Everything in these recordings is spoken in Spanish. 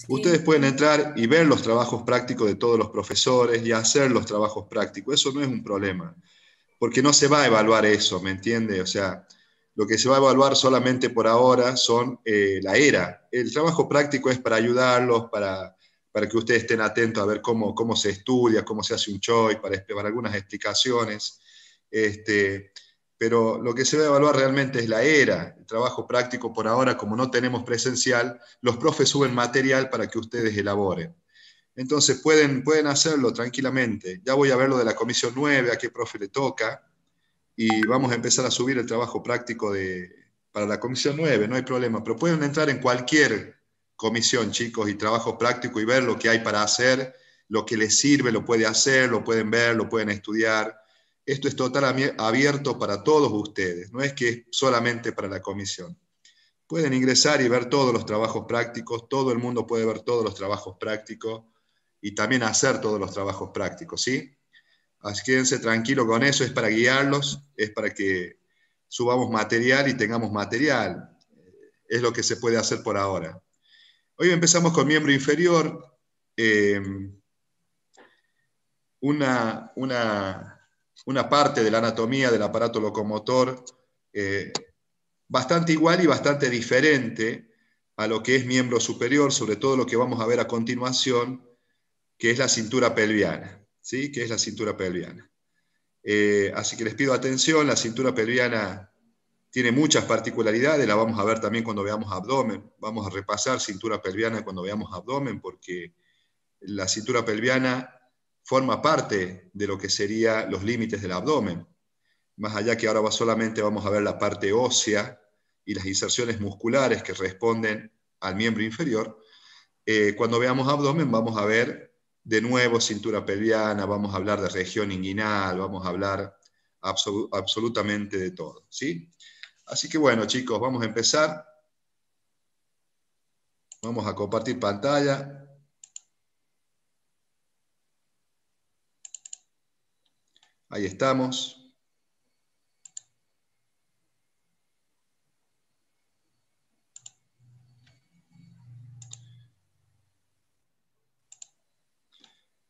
Ustedes Sí, pueden entrar y ver los trabajos prácticos de todos los profesores y hacer los trabajos prácticos. Eso no es un problema, porque no se va a evaluar eso, ¿me entiende? O sea, lo que se va a evaluar solamente por ahora son la ERA. El trabajo práctico es para ayudarlos, para que ustedes estén atentos a ver cómo se estudia, cómo se hace un choice, para algunas explicaciones. Este, pero lo que se va a evaluar realmente es la ERA. El trabajo práctico por ahora, como no tenemos presencial, los profes suben material para que ustedes elaboren. Entonces pueden hacerlo tranquilamente. Ya voy a ver lo de la comisión 9, a qué profe le toca, y vamos a empezar a subir el trabajo práctico para la comisión 9, no hay problema. Pero pueden entrar en cualquier comisión, chicos, y trabajo práctico y ver lo que hay para hacer, lo que les sirve, lo puede hacer, lo pueden ver, lo pueden estudiar. Esto es total abierto para todos ustedes, no es que es solamente para la comisión. Pueden ingresar y ver todos los trabajos prácticos, todo el mundo puede ver todos los trabajos prácticos y también hacer todos los trabajos prácticos, ¿sí? Así que quédense tranquilos con eso, es para guiarlos, es para que subamos material y tengamos material. Es lo que se puede hacer por ahora. Hoy empezamos con miembro inferior. Eh, una, una, una parte de la anatomía del aparato locomotor eh, bastante igual y bastante diferente a lo que es miembro superior, sobre todo lo que vamos a ver a continuación, que es la cintura pelviana, ¿sí? Que es la cintura pelviana. Así que les pido atención, la cintura pelviana tiene muchas particularidades, la vamos a ver también cuando veamos abdomen, vamos a repasar cintura pelviana cuando veamos abdomen, porque la cintura pelviana forma parte de lo que serían los límites del abdomen, más allá que ahora solamente vamos a ver la parte ósea y las inserciones musculares que responden al miembro inferior. Cuando veamos abdomen vamos a ver de nuevo cintura pelviana, vamos a hablar de región inguinal, vamos a hablar absolutamente de todo, ¿sí? Así que bueno, chicos, vamos a empezar. Vamos a compartir pantalla. Ahí estamos.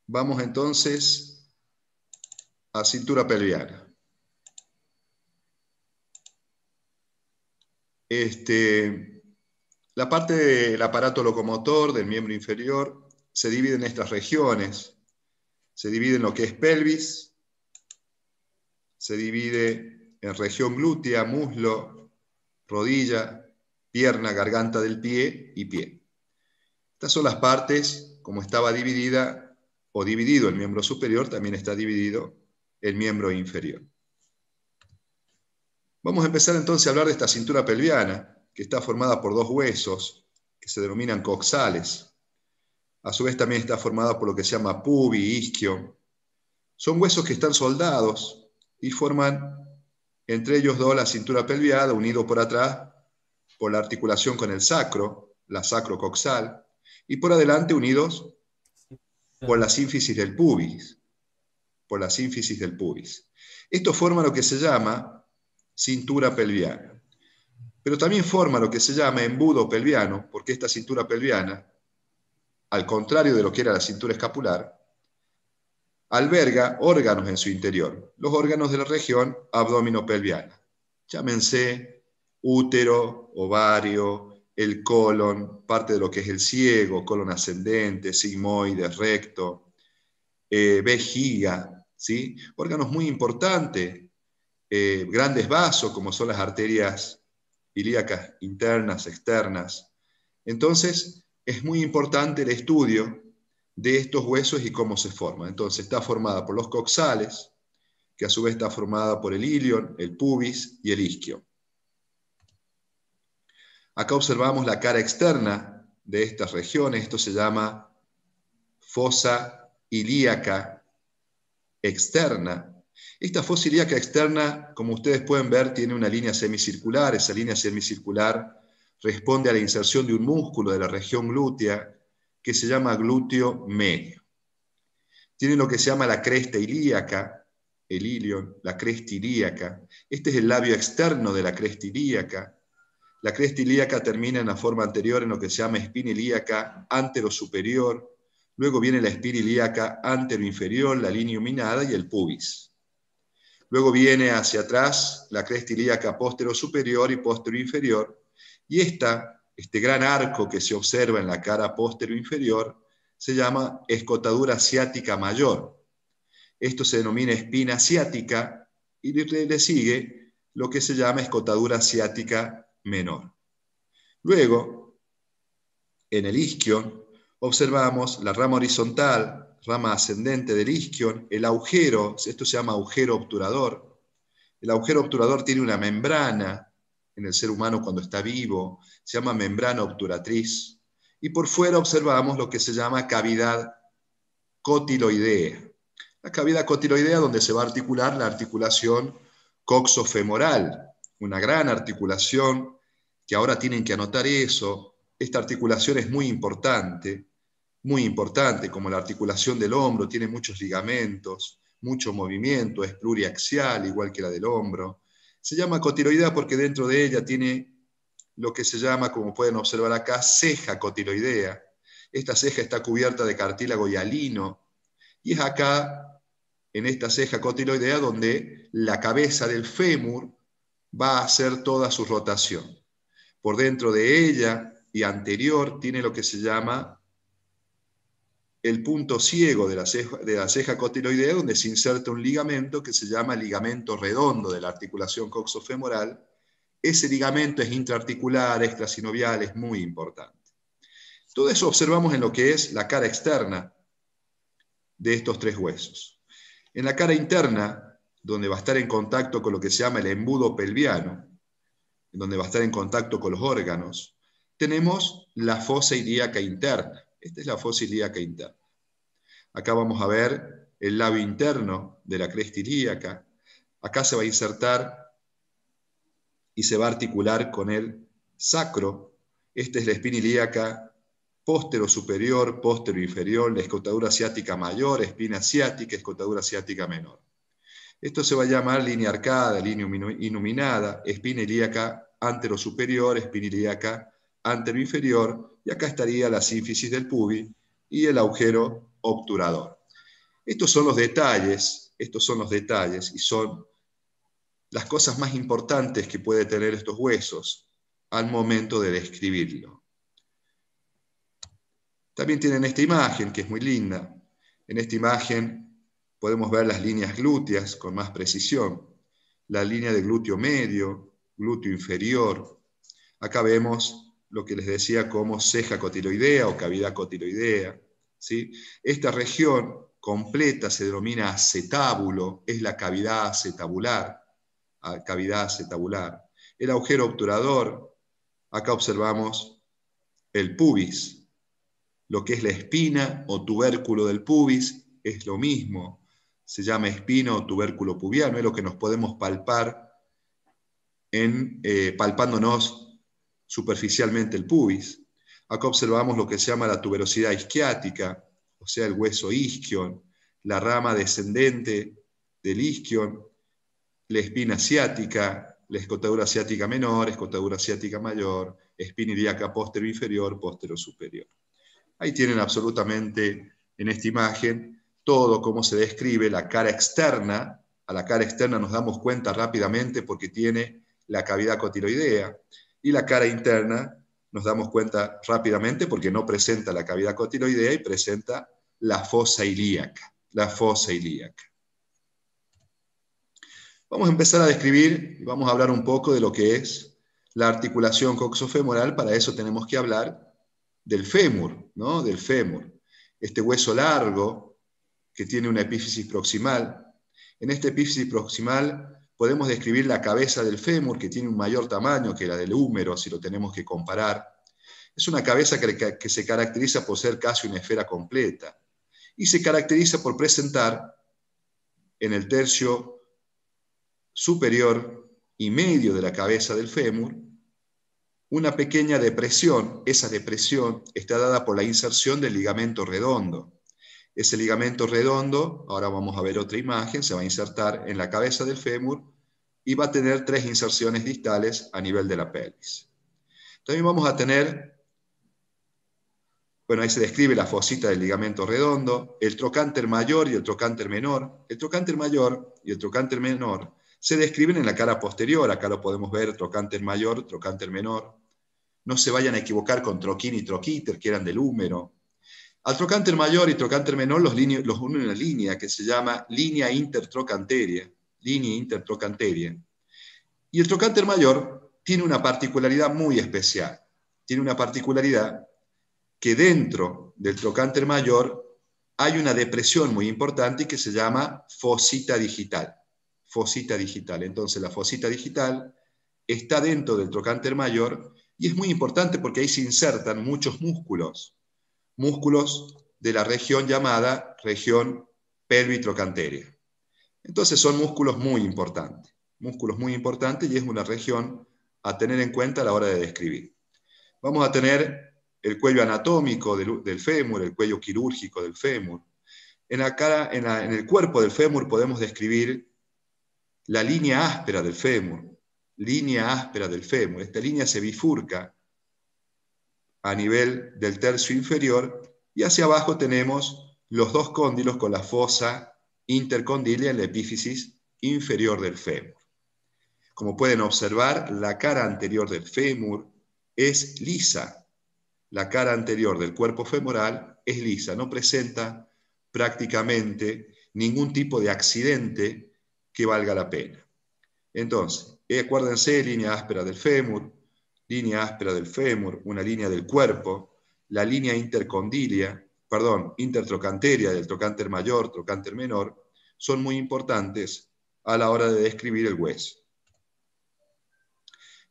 Vamos entonces a cintura pelviana. La parte del aparato locomotor del miembro inferior se divide en estas regiones. Se divide en lo que es pelvis, se divide en región glútea, muslo, rodilla, pierna, garganta del pie y pie. Estas son las partes, como estaba dividida o dividido el miembro superior, también está dividido el miembro inferior. Vamos a empezar entonces a hablar de esta cintura pelviana, que está formada por dos huesos que se denominan coxales. A su vez también está formada por lo que se llama pubis, isquio. Son huesos que están soldados y forman entre ellos dos la cintura pelviana, unido por atrás por la articulación con el sacro, la sacrocoxal, y por adelante unidos por la sínfisis del pubis, por la sínfisis del pubis. Esto forma lo que se llama cintura pelviana. Pero también forma lo que se llama embudo pelviano, porque esta cintura pelviana, al contrario de lo que era la cintura escapular, alberga órganos en su interior, los órganos de la región abdominopelviana. Llámense útero, ovario, el colon, parte de lo que es el ciego, colon ascendente, sigmoide, recto, vejiga, ¿sí? Órganos muy importantes, grandes vasos como son las arterias ilíacas internas, externas. Entonces, es muy importante el estudio de estos huesos y cómo se forman. Entonces, está formada por los coxales, que a su vez está formada por el ilion, el pubis y el isquio. Acá observamos la cara externa de estas regiones. Esto se llama fosa ilíaca externa. Esta fosa ilíaca externa, como ustedes pueden ver, tiene una línea semicircular. Esa línea semicircular responde a la inserción de un músculo de la región glútea que se llama glúteo medio. Tiene lo que se llama la cresta ilíaca, el ilion, la cresta ilíaca. Este es el labio externo de la cresta ilíaca. La cresta ilíaca termina en la forma anterior en lo que se llama espina ilíaca antero-superior. Luego viene la espina ilíaca antero-inferior, la línea iluminada y el pubis. Luego viene hacia atrás la cresta ilíaca postero-superior y postero-inferior. Y este gran arco que se observa en la cara postero-inferior se llama escotadura ciática mayor. Esto se denomina espina ciática y le sigue lo que se llama escotadura ciática menor. Luego, en el isquion, observamos la rama horizontal, rama ascendente del isquion, el agujero, esto se llama agujero obturador. El agujero obturador tiene una membrana en el ser humano cuando está vivo, se llama membrana obturatriz. Y por fuera observamos lo que se llama cavidad cotiloidea. La cavidad cotiloidea donde se va a articular la articulación coxofemoral, una gran articulación que ahora tienen que anotar eso. Esta articulación es muy importante como la articulación del hombro, tiene muchos ligamentos, mucho movimiento, es pluriaxial, igual que la del hombro. Se llama cotiloidea porque dentro de ella tiene lo que se llama, como pueden observar acá, ceja cotiloidea. Esta ceja está cubierta de cartílago hialino, y es acá, en esta ceja cotiloidea, donde la cabeza del fémur va a hacer toda su rotación. Por dentro de ella y anterior tiene lo que se llama el punto ciego de la ceja cotiloidea, donde se inserta un ligamento que se llama ligamento redondo de la articulación coxofemoral. Ese ligamento es intraarticular, extrasinovial, es muy importante. Todo eso observamos en lo que es la cara externa de estos tres huesos. En la cara interna, donde va a estar en contacto con lo que se llama el embudo pelviano, en donde va a estar en contacto con los órganos, tenemos la fosa ilíaca interna. Esta es la fosa ilíaca interna. Acá vamos a ver el labio interno de la cresta ilíaca. Acá se va a insertar y se va a articular con el sacro. Esta es la espina ilíaca póstero superior, póstero inferior, la escotadura ciática mayor, espina ciática, escotadura ciática menor. Esto se va a llamar línea arcada, línea iluminada, espina ilíaca antero superior, espina ilíaca antero inferior, y acá estaría la sínfisis del pubis y el agujero obturador. Estos son los detalles y son las cosas más importantes que puede tener estos huesos al momento de describirlo. También tienen esta imagen, que es muy linda. En esta imagen podemos ver las líneas glúteas con más precisión. La línea de glúteo medio, glúteo inferior. Acá vemos lo que les decía como ceja cotiloidea o cavidad cotiloidea, ¿sí? Esta región completa se denomina acetábulo, es la cavidad acetabular. El agujero obturador, acá observamos el pubis. Lo que es la espina o tubérculo del pubis es lo mismo, se llama espina o tubérculo pubiano, es lo que nos podemos palpar palpándonos superficialmente el pubis. Acá observamos lo que se llama la tuberosidad isquiática, o sea, el hueso isquion, la rama descendente del isquion, la espina ciática, la escotadura ciática menor, escotadura ciática mayor, espina ilíaca póstero inferior, póstero superior. Ahí tienen absolutamente en esta imagen todo cómo se describe la cara externa. A la cara externa nos damos cuenta rápidamente porque tiene la cavidad cotiloidea, y la cara interna nos damos cuenta rápidamente porque no presenta la cavidad cotiloidea y presenta la fosa ilíaca. Vamos a empezar a describir y vamos a hablar un poco de lo que es la articulación coxofemoral. Para eso tenemos que hablar del fémur, ¿no? Del fémur. Este hueso largo que tiene una epífisis proximal. En esta epífisis proximal podemos describir la cabeza del fémur, que tiene un mayor tamaño que la del húmero, si lo tenemos que comparar. Es una cabeza que se caracteriza por ser casi una esfera completa y se caracteriza por presentar en el tercio superior y medio de la cabeza del fémur una pequeña depresión. Esa depresión está dada por la inserción del ligamento redondo. Ese ligamento redondo, ahora vamos a ver otra imagen, se va a insertar en la cabeza del fémur y va a tener 3 inserciones distales a nivel de la pelvis. También vamos a tener, bueno, ahí se describe la fosita del ligamento redondo, el trocánter mayor y el trocánter menor. El trocánter mayor y el trocánter menor se describen en la cara posterior. Acá lo podemos ver, trocánter mayor, trocánter menor. No se vayan a equivocar con troquín y troquíter, que eran del húmero. Al trocánter mayor y trocánter menor los unen en una línea que se llama línea intertrocanteria. Línea intertrocanteria. Y el trocánter mayor tiene una particularidad muy especial. Tiene una particularidad que dentro del trocánter mayor hay una depresión muy importante que se llama fosita digital. Fosita digital. Entonces la fosita digital está dentro del trocánter mayor y es muy importante porque ahí se insertan muchos músculos. Músculos de la región llamada región pelvitrocanteria. Entonces son músculos muy importantes y es una región a tener en cuenta a la hora de describir. Vamos a tener el cuello anatómico del fémur, el cuello quirúrgico del fémur. En el cuerpo del fémur podemos describir la línea áspera del fémur. Línea áspera del fémur. Esta línea se bifurca a nivel del tercio inferior y hacia abajo tenemos los dos cóndilos con la fosa intercondilia en la epífisis inferior del fémur. Como pueden observar, la cara anterior del fémur es lisa. La cara anterior del cuerpo femoral es lisa, no presenta prácticamente ningún tipo de accidente que valga la pena. Entonces, acuérdense, línea áspera del fémur, una línea del cuerpo, la línea intertrocanteria del trocánter mayor, trocánter menor, son muy importantes a la hora de describir el hueso.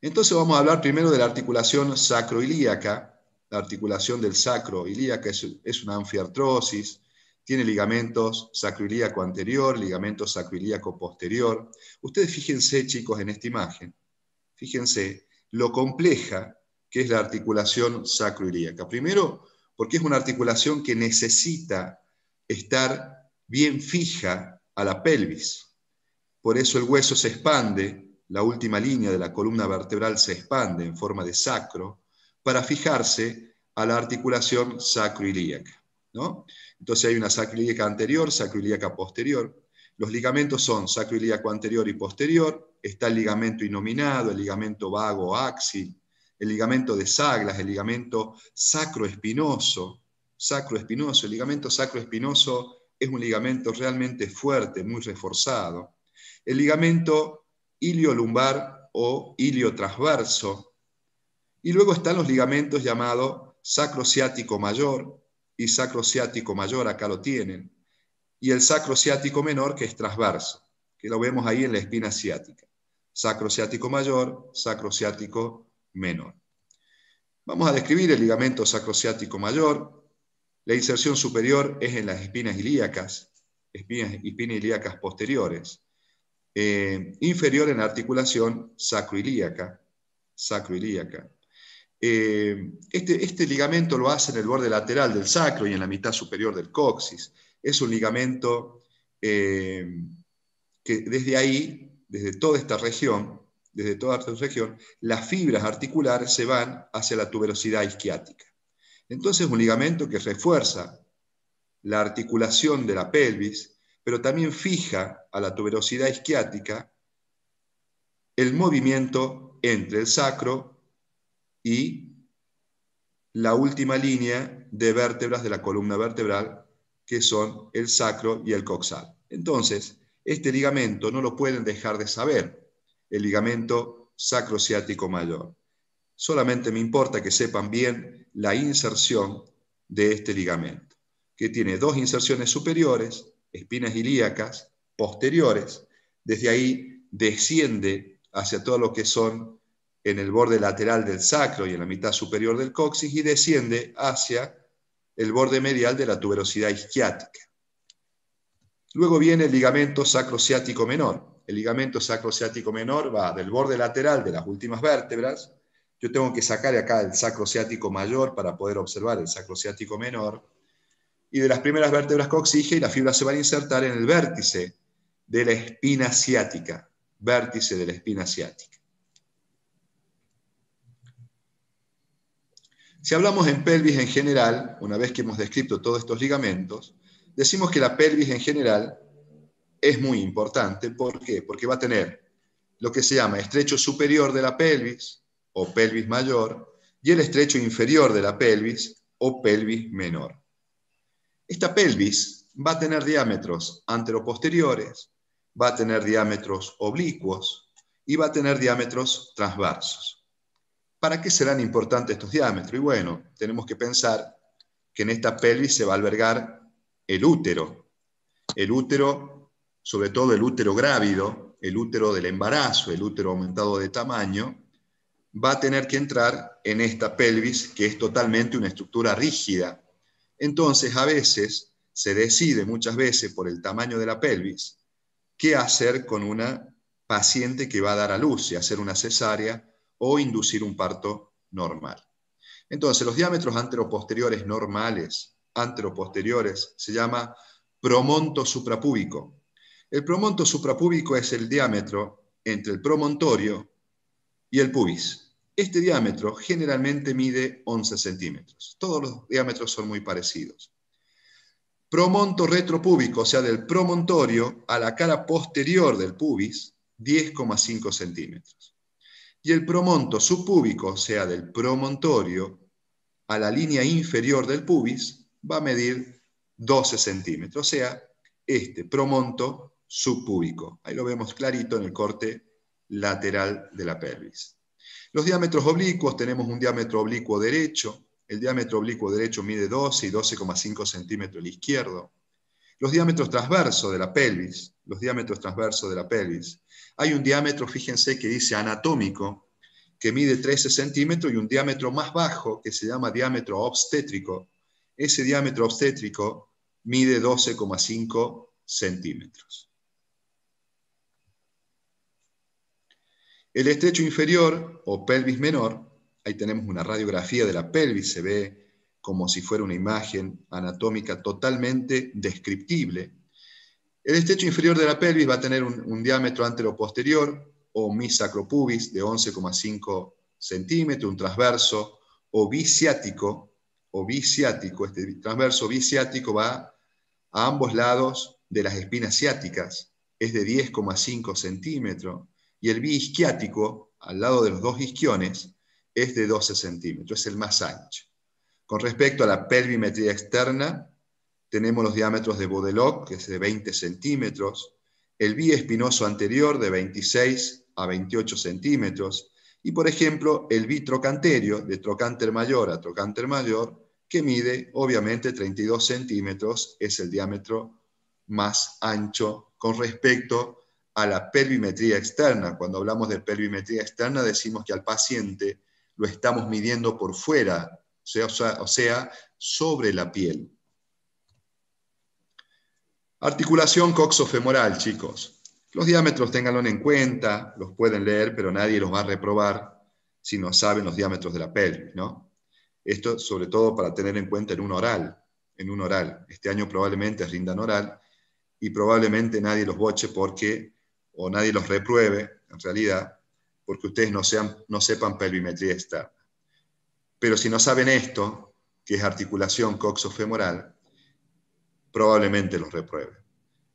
Entonces vamos a hablar primero de la articulación sacroilíaca. La articulación del sacroilíaca es una anfiartrosis, tiene ligamentos sacroilíaco anterior, ligamento sacroilíaco posterior. Ustedes fíjense, chicos, en esta imagen. Fíjense lo compleja que es la articulación sacroilíaca. Primero, porque es una articulación que necesita estar bien fija a la pelvis. Por eso el hueso se expande, la última línea de la columna vertebral se expande en forma de sacro para fijarse a la articulación sacroilíaca, ¿no? Entonces hay una sacroilíaca anterior, sacroilíaca posterior. Los ligamentos son sacroilíaco anterior y posterior. Está el ligamento innominado, el ligamento vago áxil, el ligamento de Saglas, el ligamento sacroespinoso. El ligamento sacroespinoso es un ligamento realmente fuerte, muy reforzado. El ligamento iliolumbar o iliotransverso. Y luego están los ligamentos llamados sacrociático mayor y sacrociático mayor, acá lo tienen. Y el sacrociático menor, que es transverso, que lo vemos ahí en la espina ciática. Sacrociático mayor, sacrociático menor. Vamos a describir el ligamento sacrociático mayor. La inserción superior es en las espinas ilíacas posteriores. Inferior en la articulación sacroilíaca. Este ligamento lo hace en el borde lateral del sacro y en la mitad superior del coxis. Es un ligamento que desde ahí, desde toda esta región, las fibras articulares se van hacia la tuberosidad isquiática. Entonces es un ligamento que refuerza la articulación de la pelvis, pero también fija a la tuberosidad isquiática el movimiento entre el sacro y la última línea de vértebras de la columna vertebral, que son el sacro y el coxal. Entonces, este ligamento no lo pueden dejar de saber, el ligamento sacrociático mayor. Solamente me importa que sepan bien la inserción de este ligamento, que tiene dos inserciones superiores, espinas ilíacas, posteriores. Desde ahí desciende hacia todo lo que son en el borde lateral del sacro y en la mitad superior del coxis y desciende hacia el borde medial de la tuberosidad isquiática. Luego viene el ligamento sacrociático menor. El ligamento sacrociático menor va del borde lateral de las últimas vértebras. Yo tengo que sacar acá el sacrociático mayor para poder observar el sacrociático menor. Y de las primeras vértebras coxígeas, las fibras se van a insertar en el vértice de la espina ciática. Vértice de la espina ciática. Si hablamos en pelvis en general, una vez que hemos descrito todos estos ligamentos, decimos que la pelvis en general es muy importante. ¿Por qué? Porque va a tener lo que se llama estrecho superior de la pelvis o pelvis mayor y el estrecho inferior de la pelvis o pelvis menor. Esta pelvis va a tener diámetros anteroposteriores, va a tener diámetros oblicuos y va a tener diámetros transversos. ¿Para qué serán importantes estos diámetros? Y bueno, tenemos que pensar que en esta pelvis se va a albergar el útero. El útero, sobre todo el útero grávido, el útero del embarazo, el útero aumentado de tamaño, va a tener que entrar en esta pelvis que es totalmente una estructura rígida. Entonces, a veces se decide, muchas veces por el tamaño de la pelvis, qué hacer con una paciente que va a dar a luz, si hacer una cesárea o inducir un parto normal. Entonces, los diámetros anteroposteriores normales, anteroposteriores, se llama promonto suprapúbico. El promonto suprapúbico es el diámetro entre el promontorio y el pubis. Este diámetro generalmente mide 11 centímetros. Todos los diámetros son muy parecidos. Promonto retropúbico, o sea, del promontorio a la cara posterior del pubis, 10,5 centímetros. Y el promonto subpúbico, o sea, del promontorio a la línea inferior del pubis, va a medir 12 centímetros, o sea, este promonto subpúbico. Ahí lo vemos clarito en el corte lateral de la pelvis. Los diámetros oblicuos, tenemos un diámetro oblicuo derecho. El diámetro oblicuo derecho mide 12 y 12,5 centímetros el izquierdo. Los diámetros transversos de la pelvis, los diámetros transversos de la pelvis. Hay un diámetro, fíjense, que dice anatómico, que mide 13 centímetros, y un diámetro más bajo, que se llama diámetro obstétrico. Ese diámetro obstétrico mide 12,5 centímetros. El estrecho inferior o pelvis menor, ahí tenemos una radiografía de la pelvis, se ve como si fuera una imagen anatómica totalmente descriptible. El estrecho inferior de la pelvis va a tener un diámetro anteroposterior o misacropubis de 11,5 centímetros, un transverso o biciático, este transverso biciático va a ambos lados de las espinas ciáticas, es de 10,5 centímetros, y el biisquiático, al lado de los dos isquiones, es de 12 centímetros, es el más ancho. Con respecto a la pelvimetría externa, tenemos los diámetros de Bodeloc, que es de 20 centímetros, el biespinoso anterior de 26 a 28 centímetros, y por ejemplo el bitrocanterio, de trocánter mayor a trocánter mayor, que mide obviamente 32 centímetros, es el diámetro más ancho con respecto a la pelvimetría externa. Cuando hablamos de pelvimetría externa decimos que al paciente lo estamos midiendo por fuera, o sea, sobre la piel. Articulación coxofemoral, chicos. Los diámetros ténganlo en cuenta, los pueden leer, pero nadie los va a reprobar si no saben los diámetros de la pelvis, ¿no? Esto sobre todo para tener en cuenta en un oral. Este año probablemente rindan oral y probablemente nadie los boche o nadie los repruebe, en realidad, porque ustedes no sepan pelvimetría externa. Pero si no saben esto, que es articulación coxofemoral, probablemente los reprueben.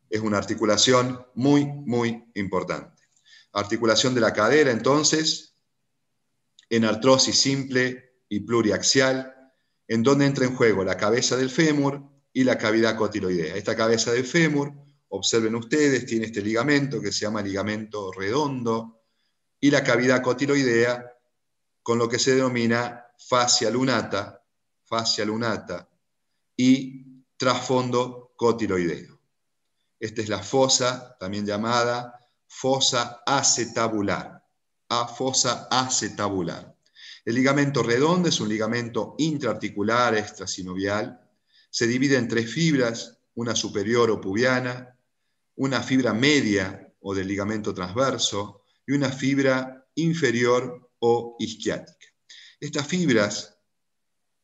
Es una articulación muy, muy importante. Articulación de la cadera, entonces, en artrosis simple y pluriaxial, en donde entra en juego la cabeza del fémur y la cavidad cotiloidea. Esta cabeza del fémur, observen ustedes, tiene este ligamento que se llama ligamento redondo, y la cavidad cotiloidea con lo que se denomina fascia lunata y trasfondo cotiloideo. Esta es la fosa, también llamada fosa acetabular. Fosa acetabular. El ligamento redondo es un ligamento intraarticular extrasinovial. Se divide en tres fibras, una superior o pubiana, una fibra media o del ligamento transverso y una fibra inferior o isquiática. Estas fibras,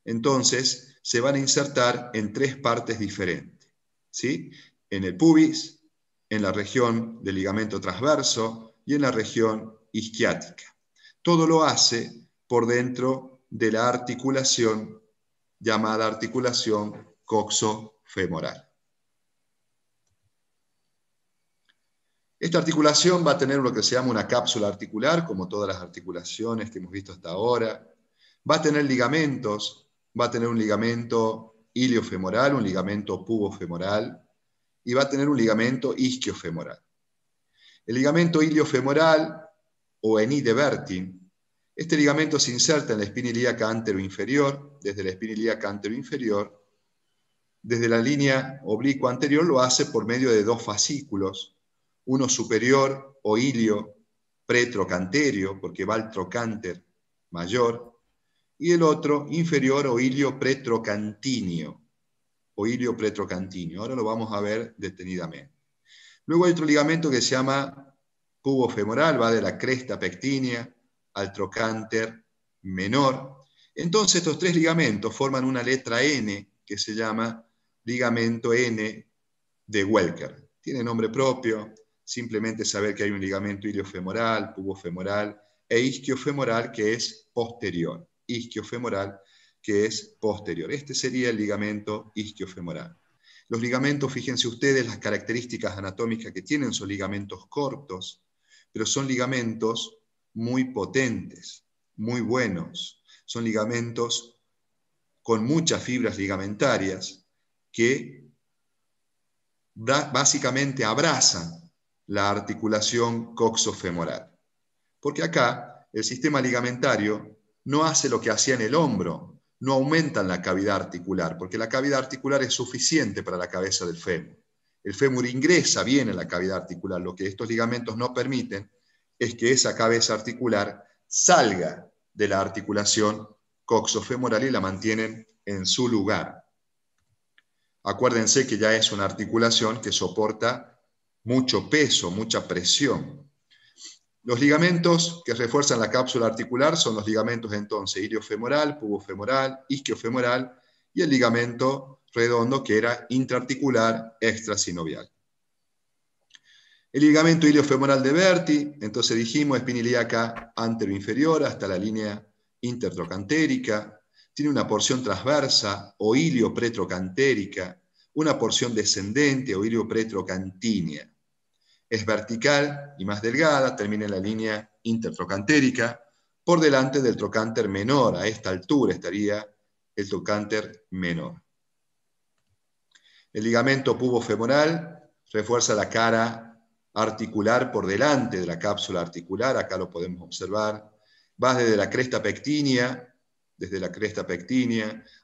entonces, se van a insertar en tres partes diferentes, ¿sí? En el pubis, en la región del ligamento transverso y en la región isquiática. Todo lo hace por dentro de la articulación llamada articulación coxofemoral. Esta articulación va a tener lo que se llama una cápsula articular, como todas las articulaciones que hemos visto hasta ahora. Va a tener ligamentos, va a tener un ligamento iliofemoral, un ligamento pubofemoral, y va a tener un ligamento isquiofemoral. El ligamento iliofemoral, o eni de Berti, este ligamento se inserta en la espina ilíaca anteroinferior, desde la espina ilíaca anteroinferior, desde la línea oblicua anterior lo hace por medio de dos fascículos, uno superior o ilio pretrocanterio, porque va al trocánter mayor, y el otro inferior o ilio pretrocantinio, Ahora lo vamos a ver detenidamente. Luego hay otro ligamento que se llama pubofemoral, va de la cresta pectínea al trocánter menor. Entonces estos tres ligamentos forman una letra N que se llama ligamento N de Welker. Tiene nombre propio, simplemente saber que hay un ligamento iliofemoral, pubofemoral e isquiofemoral que es posterior. Isquiofemoral que es posterior. Este sería el ligamento isquiofemoral. Los ligamentos, fíjense ustedes las características anatómicas que tienen, son ligamentos cortos, pero son ligamentos muy potentes, muy buenos. Son ligamentos con muchas fibras ligamentarias que básicamente abrazan la articulación coxofemoral. Porque acá el sistema ligamentario no hace lo que hacía en el hombro, no aumentan la cavidad articular, porque la cavidad articular es suficiente para la cabeza del fémur. El fémur ingresa bien en la cavidad articular. Lo que estos ligamentos no permiten es que esa cabeza articular salga de la articulación coxofemoral y la mantienen en su lugar. Acuérdense que ya es una articulación que soporta mucho peso, mucha presión. Los ligamentos que refuerzan la cápsula articular son los ligamentos entonces iliofemoral, pubofemoral, isquiofemoral y el ligamento redondo que era intraarticular extrasinovial. El ligamento iliofemoral de Berti, entonces dijimos, espina ilíaca anteroinferior hasta la línea intertrocantérica, tiene una porción transversa o iliopretrocantérica, una porción descendente o iliopretrocantínea. Es vertical y más delgada, termina en la línea intertrocantérica, por delante del trocánter menor. A esta altura estaría el trocánter menor. El ligamento pubofemoral refuerza la cara articular por delante de la cápsula articular, acá lo podemos observar. Va desde la cresta pectínea,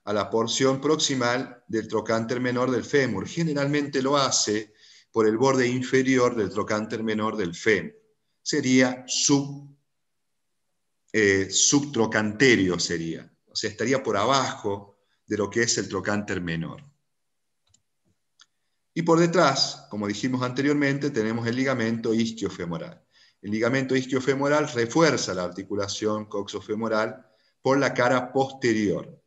a la porción proximal del trocánter menor del fémur. Generalmente lo hace por el borde inferior del trocánter menor del fémur. Sería subtrocanterio, sería. O sea, estaría por abajo de lo que es el trocánter menor. Y por detrás, como dijimos anteriormente, tenemos el ligamento isquiofemoral. El ligamento isquiofemoral refuerza la articulación coxofemoral por la cara posterior.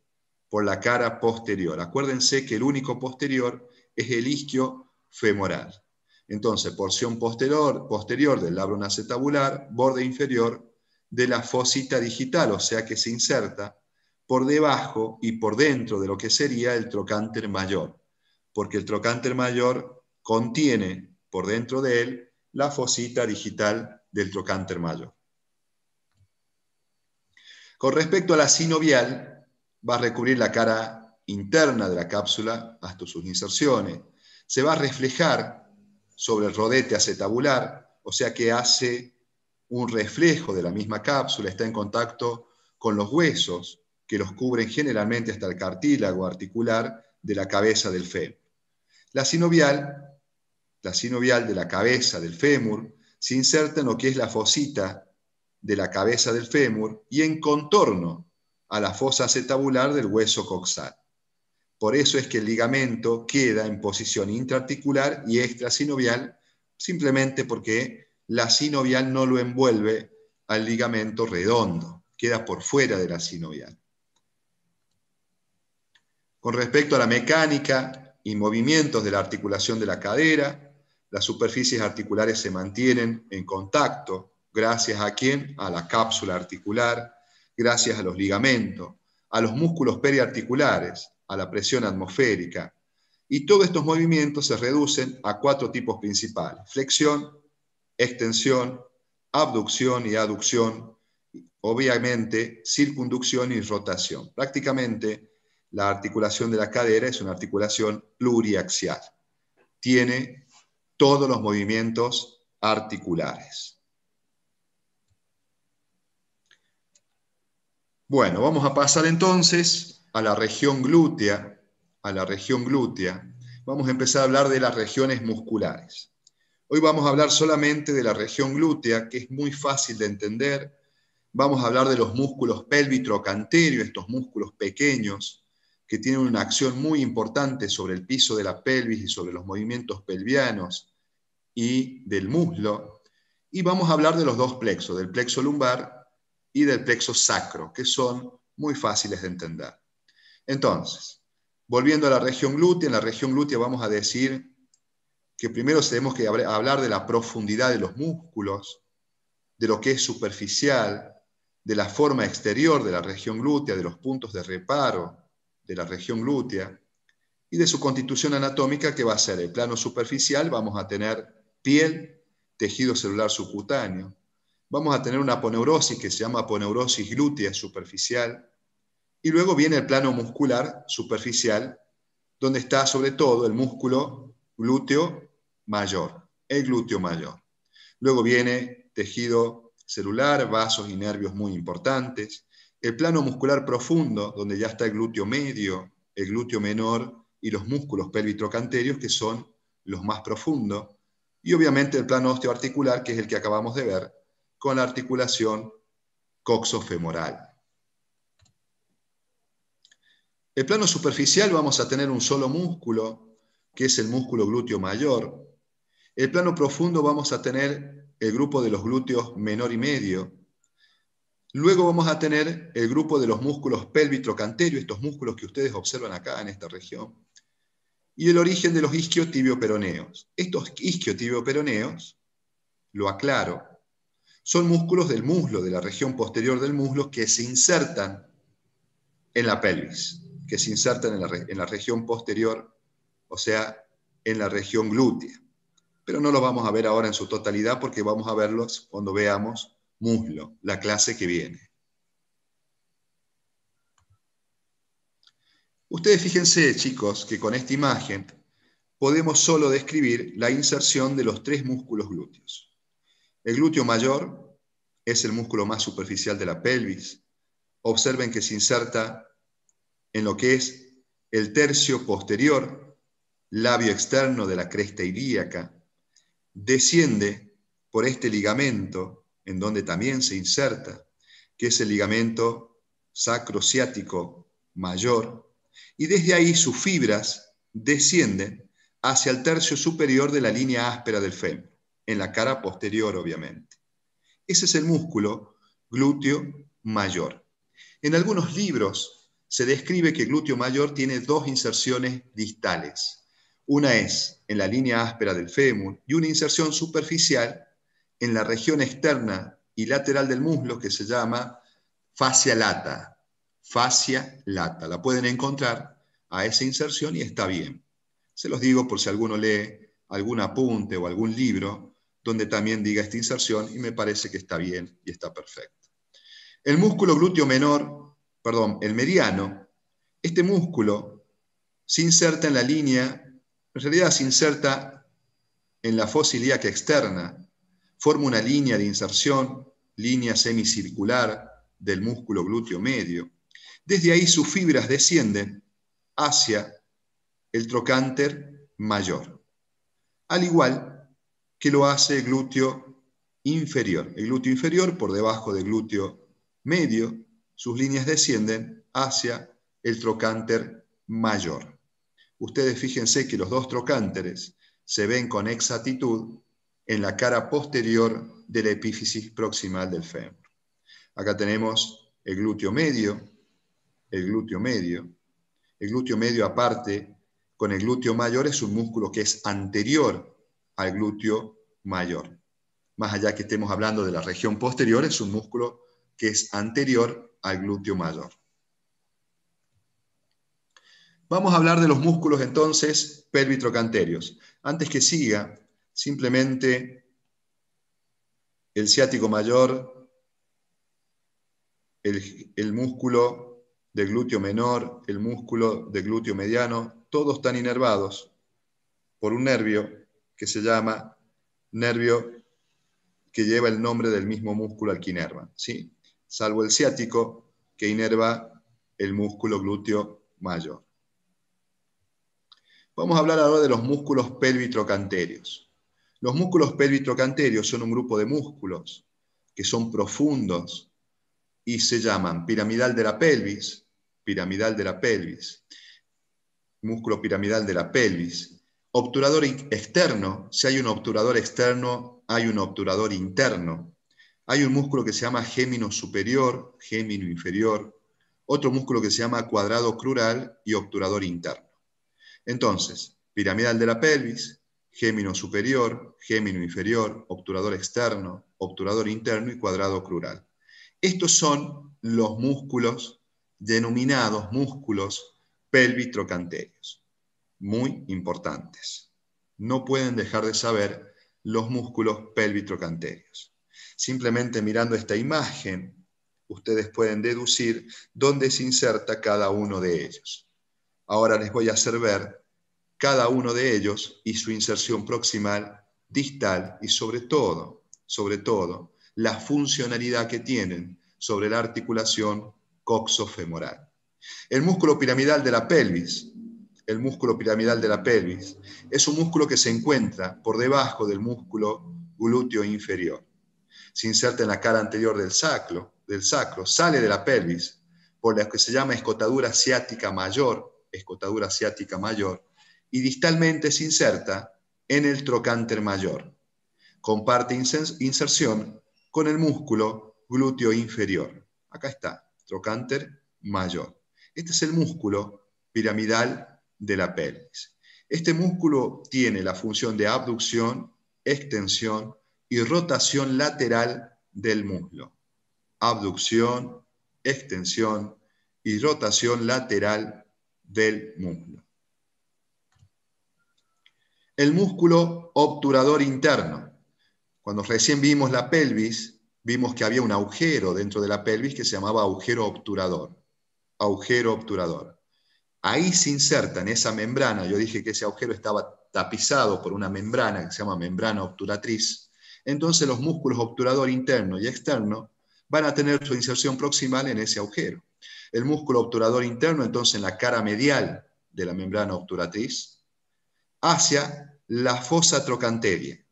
Acuérdense que el único posterior es el isquiofemoral. Entonces, porción posterior del labrum acetabular, borde inferior de la fosita digital, o sea que se inserta por debajo y por dentro de lo que sería el trocánter mayor, porque el trocánter mayor contiene por dentro de él la fosita digital del trocánter mayor. Con respecto a la sinovial, va a recubrir la cara interna de la cápsula hasta sus inserciones. Se va a reflejar sobre el rodete acetabular, o sea que hace un reflejo de la misma cápsula, está en contacto con los huesos que los cubren generalmente hasta el cartílago articular de la cabeza del fémur. La sinovial de la cabeza del fémur se inserta en lo que es la fosita de la cabeza del fémur y en contorno a la fosa acetabular del hueso coxal. Por eso es que el ligamento queda en posición intraarticular y extrasinovial, simplemente porque la sinovial no lo envuelve al ligamento redondo, queda por fuera de la sinovial. Con respecto a la mecánica y movimientos de la articulación de la cadera, las superficies articulares se mantienen en contacto. ¿Gracias a quién? A la cápsula articular. gracias a los ligamentos, a los músculos periarticulares, a la presión atmosférica. Y todos estos movimientos se reducen a 4 tipos principales: flexión, extensión, abducción y aducción, obviamente circunducción y rotación. Prácticamente la articulación de la cadera es una articulación pluriaxial. Tiene todos los movimientos articulares. Bueno, vamos a pasar entonces a la región glútea. Vamos a empezar a hablar de las regiones musculares. Hoy vamos a hablar solamente de la región glútea, que es muy fácil de entender. Vamos a hablar de los músculos pélvico-canterio, estos músculos pequeños que tienen una acción muy importante sobre el piso de la pelvis y sobre los movimientos pelvianos y del muslo. Y vamos a hablar de los dos plexos, del plexo lumbar y del plexo sacro, que son muy fáciles de entender. Entonces, volviendo a la región glútea, en la región glútea vamos a decir que primero tenemos que hablar de la profundidad de los músculos, de lo que es superficial, de la forma exterior de la región glútea, de los puntos de reparo de la región glútea, y de su constitución anatómica, que va a ser el plano superficial. Vamos a tener piel, tejido celular subcutáneo. Vamos a tener una aponeurosis que se llama aponeurosis glútea superficial. Y luego viene el plano muscular superficial, donde está sobre todo el músculo glúteo mayor, el glúteo mayor. Luego viene tejido celular, vasos y nervios muy importantes. El plano muscular profundo, donde ya está el glúteo medio, el glúteo menor y los músculos pélvico-canterios, que son los más profundos. Y obviamente el plano osteoarticular, que es el que acabamos de ver, con la articulación coxofemoral. El plano superficial vamos a tener un solo músculo, que es el músculo glúteo mayor. El plano profundo vamos a tener el grupo de los glúteos menor y medio. Luego vamos a tener el grupo de los músculos pélvico-canterios, estos músculos que ustedes observan acá en esta región. Y el origen de los isquiotibioperoneos. Estos isquiotibioperoneos, lo aclaro, son músculos del muslo, de la región posterior del muslo, que se insertan en la pelvis, que se insertan en la región posterior, o sea, en la región glútea. Pero no los vamos a ver ahora en su totalidad, porque vamos a verlos cuando veamos muslo, la clase que viene. Ustedes fíjense, chicos, que con esta imagen podemos solo describir la inserción de los 3 músculos glúteos. El glúteo mayor es el músculo más superficial de la pelvis. Observen que se inserta en lo que es el tercio posterior, labio externo de la cresta ilíaca. Desciende por este ligamento, en donde también se inserta, que es el ligamento sacrociático mayor, y desde ahí sus fibras descienden hacia el tercio superior de la línea áspera del fémur, en la cara posterior, obviamente. Ese es el músculo glúteo mayor. En algunos libros se describe que el glúteo mayor tiene 2 inserciones distales. Una es en la línea áspera del fémur y una inserción superficial en la región externa y lateral del muslo, que se llama fascia lata. Fascia lata. La pueden encontrar a esa inserción y está bien. Se los digo por si alguno lee algún apunte o algún libro donde también diga esta inserción, y me parece que está bien y está perfecto. El músculo glúteo menor, el mediano, este músculo se inserta en la línea, en realidad se inserta en la fosa ilíaca externa, forma una línea de inserción, línea semicircular del músculo glúteo medio. Desde ahí sus fibras descienden hacia el trocánter mayor, al igual que lo hace el glúteo inferior. El glúteo inferior, por debajo del glúteo medio, sus líneas descienden hacia el trocánter mayor. Ustedes fíjense que los 2 trocánteres se ven con exactitud en la cara posterior de la epífisis proximal del fémur. Acá tenemos el glúteo medio, el glúteo medio. El glúteo medio, aparte, con el glúteo mayor, es un músculo que es anterior al glúteo mayor. Más allá que estemos hablando de la región posterior, es un músculo que es anterior al glúteo mayor. Vamos a hablar de los músculos entonces pelvitrocanterios. Antes que siga, simplemente el ciático mayor, el músculo del glúteo menor, el músculo del glúteo mediano, todos están inervados por un nervio que se llama nervio que lleva el nombre del mismo músculo al que inerva, ¿sí? Salvo el ciático, que inerva el músculo glúteo mayor. Vamos a hablar ahora de los músculos pelvitrocanterios. Los músculos pelvitrocanterios son un grupo de músculos que son profundos y se llaman piramidal de la pelvis, músculo piramidal de la pelvis, obturador externo. Si hay un obturador externo, hay un obturador interno. Hay un músculo que se llama gémino superior, gémino inferior, otro músculo que se llama cuadrado crural y obturador interno. Entonces, piramidal de la pelvis, gémino superior, gémino inferior, obturador externo, obturador interno y cuadrado crural. Estos son los músculos denominados músculos pelvitrocanterios. Muy importantes. No pueden dejar de saber los músculos pelvitrocanterios. Simplemente mirando esta imagen, ustedes pueden deducir dónde se inserta cada uno de ellos. Ahora les voy a hacer ver cada uno de ellos y su inserción proximal, distal y sobre todo, la funcionalidad que tienen sobre la articulación coxofemoral. El músculo piramidal de la pelvis, es un músculo que se encuentra por debajo del músculo glúteo inferior. Se inserta en la cara anterior del sacro, sale de la pelvis por la que se llama escotadura ciática mayor, y distalmente se inserta en el trocánter mayor. Comparte inserción con el músculo glúteo inferior. Acá está, trocánter mayor. Este es el músculo piramidal de la pelvis. Este músculo tiene la función de abducción, extensión y rotación lateral del muslo. Abducción, extensión y rotación lateral del muslo. El músculo obturador interno. Cuando recién vimos la pelvis, vimos que había un agujero dentro de la pelvis que se llamaba agujero obturador. Ahí se inserta en esa membrana, yo dije que ese agujero estaba tapizado por una membrana que se llama membrana obturatriz. Entonces los músculos obturador interno y externo van a tener su inserción proximal en ese agujero. El músculo obturador interno, entonces, en la cara medial de la membrana obturatriz, hacia la fosa trocanteria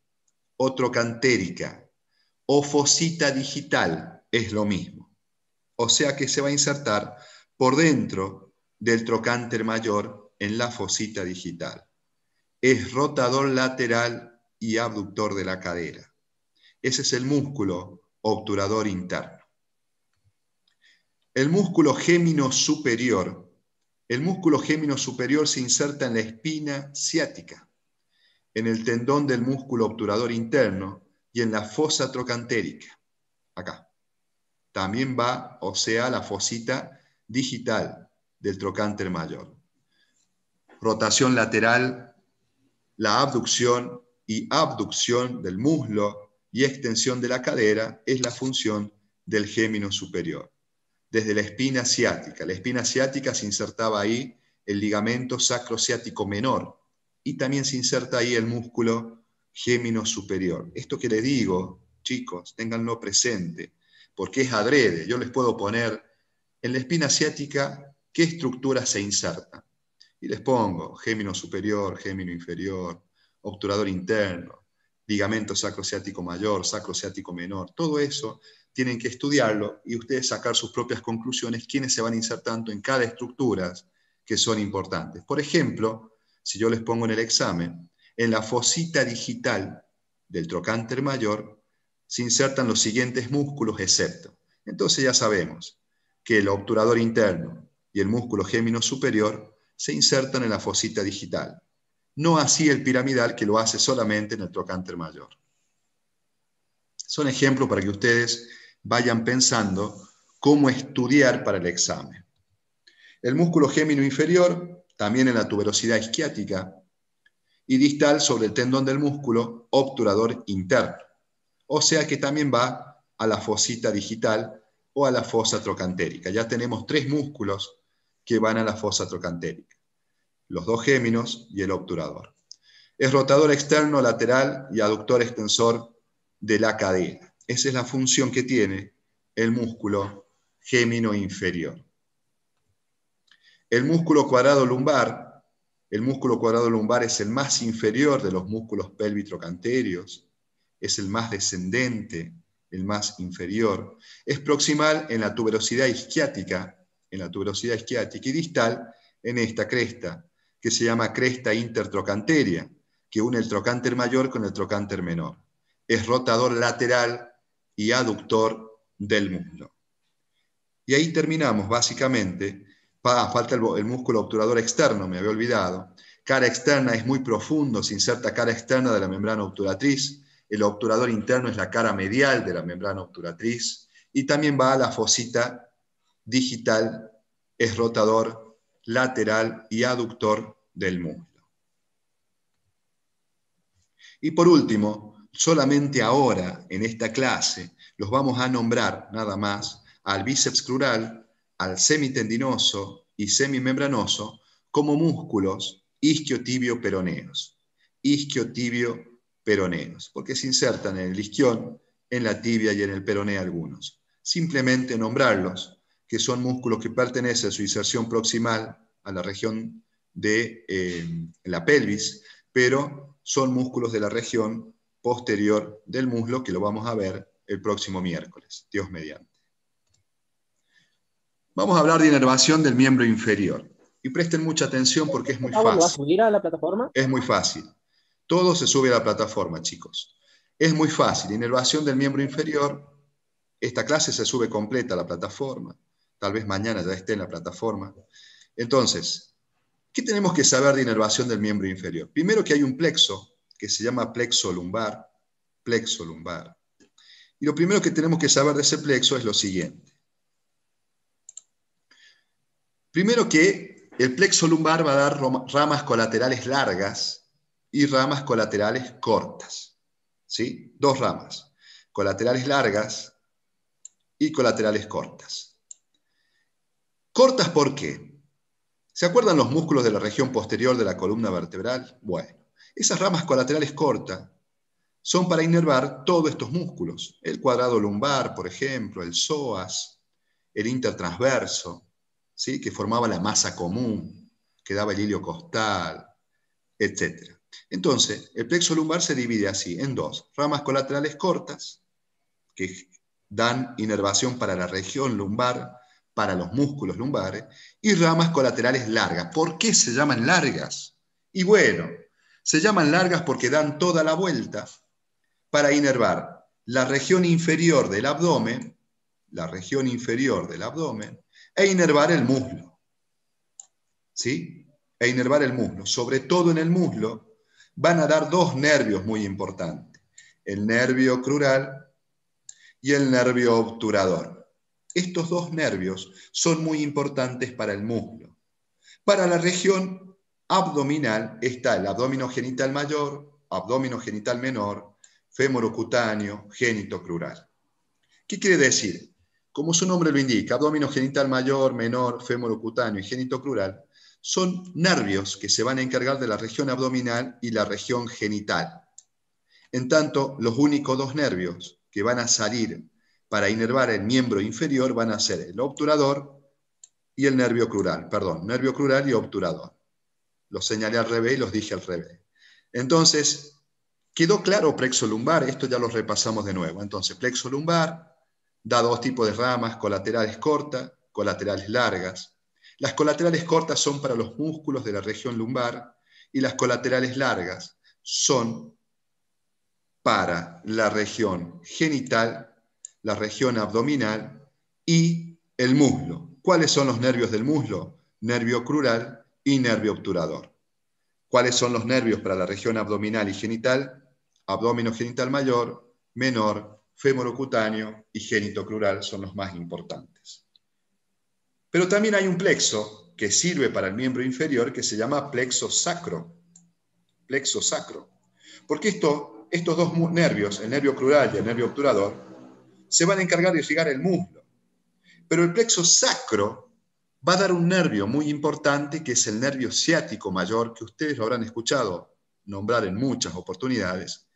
o trocantérica o fosita digital, es lo mismo. O sea que se va a insertar por dentro del trocánter mayor en la fosita digital. Es rotador lateral y abductor de la cadera. Ese es el músculo obturador interno. El músculo gémino superior se inserta en la espina ciática, en el tendón del músculo obturador interno y en la fosa trocantérica. Acá. También va, o sea, la fosita digital del trocánter mayor. Rotación lateral, la abducción y abducción del muslo y extensión de la cadera es la función del gémino superior. Desde la espina ciática se insertaba ahí el ligamento sacrociático menor y también se inserta ahí el músculo gémino superior. Esto que les digo, chicos, ténganlo presente, porque es adrede. Yo les puedo poner en la espina ciática qué estructuras se insertan. Y les pongo gémino superior, gémino inferior, obturador interno, ligamento sacrociático mayor, sacrociático menor. Todo eso tienen que estudiarlo y ustedes sacar sus propias conclusiones, quiénes se van insertando en cada estructura que son importantes. Por ejemplo, si yo les pongo en el examen, en la fosita digital del trocánter mayor se insertan los siguientes músculos excepto. Entonces ya sabemos que el obturador interno y el músculo gémino superior se insertan en la fosita digital. No así el piramidal, que lo hace solamente en el trocánter mayor. Son ejemplos para que ustedes vayan pensando cómo estudiar para el examen. El músculo gémino inferior, también en la tuberosidad isquiática, y distal sobre el tendón del músculo obturador interno. O sea que también va a la fosita digital o a la fosa trocantérica. Ya tenemos 3 músculos que van a la fosa trocantérica: los 2 géminos y el obturador. Es rotador externo, lateral y aductor extensor de la cadera. Esa es la función que tiene el músculo gémino inferior. El músculo cuadrado lumbar es el más inferior de los músculos pélvico-trocanterios, es el más descendente, el más inferior. Es proximal en la tuberosidad isquiática, y distal en esta cresta, que se llama cresta intertrocanteria, que une el trocánter mayor con el trocánter menor. Es rotador lateral y aductor del muslo. Y ahí terminamos, básicamente. Falta el músculo obturador externo, me había olvidado. Cara externa es muy profundo, se inserta cara externa de la membrana obturatriz. El obturador interno es la cara medial de la membrana obturatriz. Y también va a la fosita digital, es rotador lateral y aductor del muslo. Y por último, solamente ahora, en esta clase, los vamos a nombrar nada más al bíceps crural, al semitendinoso y semimembranoso como músculos isquiotibio-peroneos. Isquiotibio-peroneos, porque se insertan en el isquión, en la tibia y en el peroné algunos. Simplemente nombrarlos, que son músculos que pertenecen a su inserción proximal a la región de la pelvis, pero son músculos de la región posterior del muslo, que lo vamos a ver el próximo miércoles, Dios mediante. Vamos a hablar de inervación del miembro inferior. Y presten mucha atención porque es muy fácil. ¿Lo va a subir a la plataforma? Es muy fácil. Todo se sube a la plataforma, chicos. Es muy fácil. Inervación del miembro inferior. Esta clase se sube completa a la plataforma. Tal vez mañana ya esté en la plataforma. Entonces, ¿qué tenemos que saber de inervación del miembro inferior? Primero, que hay un plexo que se llama plexo lumbar. Plexo lumbar. Y lo primero que tenemos que saber de ese plexo es lo siguiente. Primero, que el plexo lumbar va a dar ramas colaterales largas y ramas colaterales cortas. ¿Sí? 2 ramas. Colaterales largas y colaterales cortas. ¿Cortas por qué? ¿Se acuerdan los músculos de la región posterior de la columna vertebral? Bueno, esas ramas colaterales cortas son para inervar todos estos músculos. El cuadrado lumbar, por ejemplo, el psoas, el intertransverso, ¿sí? Que formaba la masa común, que daba el ilio costal, etc. Entonces, el plexo lumbar se divide así, en 2. Ramas colaterales cortas, que dan inervación para la región lumbar, para los músculos lumbares, y ramas colaterales largas. ¿Por qué se llaman largas? Y bueno, se llaman largas porque dan toda la vuelta para inervar la región inferior del abdomen, e inervar el muslo. ¿Sí? E inervar el muslo. Sobre todo en el muslo van a dar 2 nervios muy importantes: el nervio crural y el nervio obturador. Estos 2 nervios son muy importantes para el muslo. Para la región abdominal está el abdómeno genital mayor, abdómeno genital menor, fémoro cutáneo, génito crural. ¿Qué quiere decir? Como su nombre lo indica, abdómeno genital mayor, menor, fémoro cutáneo y génito crural son nervios que se van a encargar de la región abdominal y la región genital. En tanto, los únicos 2 nervios que van a salir para inervar el miembro inferior van a ser el obturador y el nervio crural. Perdón, nervio crural y obturador. Los señalé al revés y los dije al revés. Entonces, ¿quedó claro plexo lumbar? Esto ya lo repasamos de nuevo. Entonces, plexo lumbar da 2 tipos de ramas: colaterales cortas, colaterales largas. Las colaterales cortas son para los músculos de la región lumbar y las colaterales largas son para la región genital, la región abdominal y el muslo. ¿Cuáles son los nervios del muslo? Nervio crural y nervio obturador. ¿Cuáles son los nervios para la región abdominal y genital? Abdómeno genital mayor, menor, fémoro cutáneo y génito crural son los más importantes. Pero también hay un plexo que sirve para el miembro inferior que se llama plexo sacro. Plexo sacro. Porque estos dos nervios, el nervio crural y el nervio obturador, se van a encargar de irrigar el muslo. Pero el plexo sacro va a dar un nervio muy importante que es el nervio ciático mayor, que ustedes lo habrán escuchado nombrar en muchas oportunidades,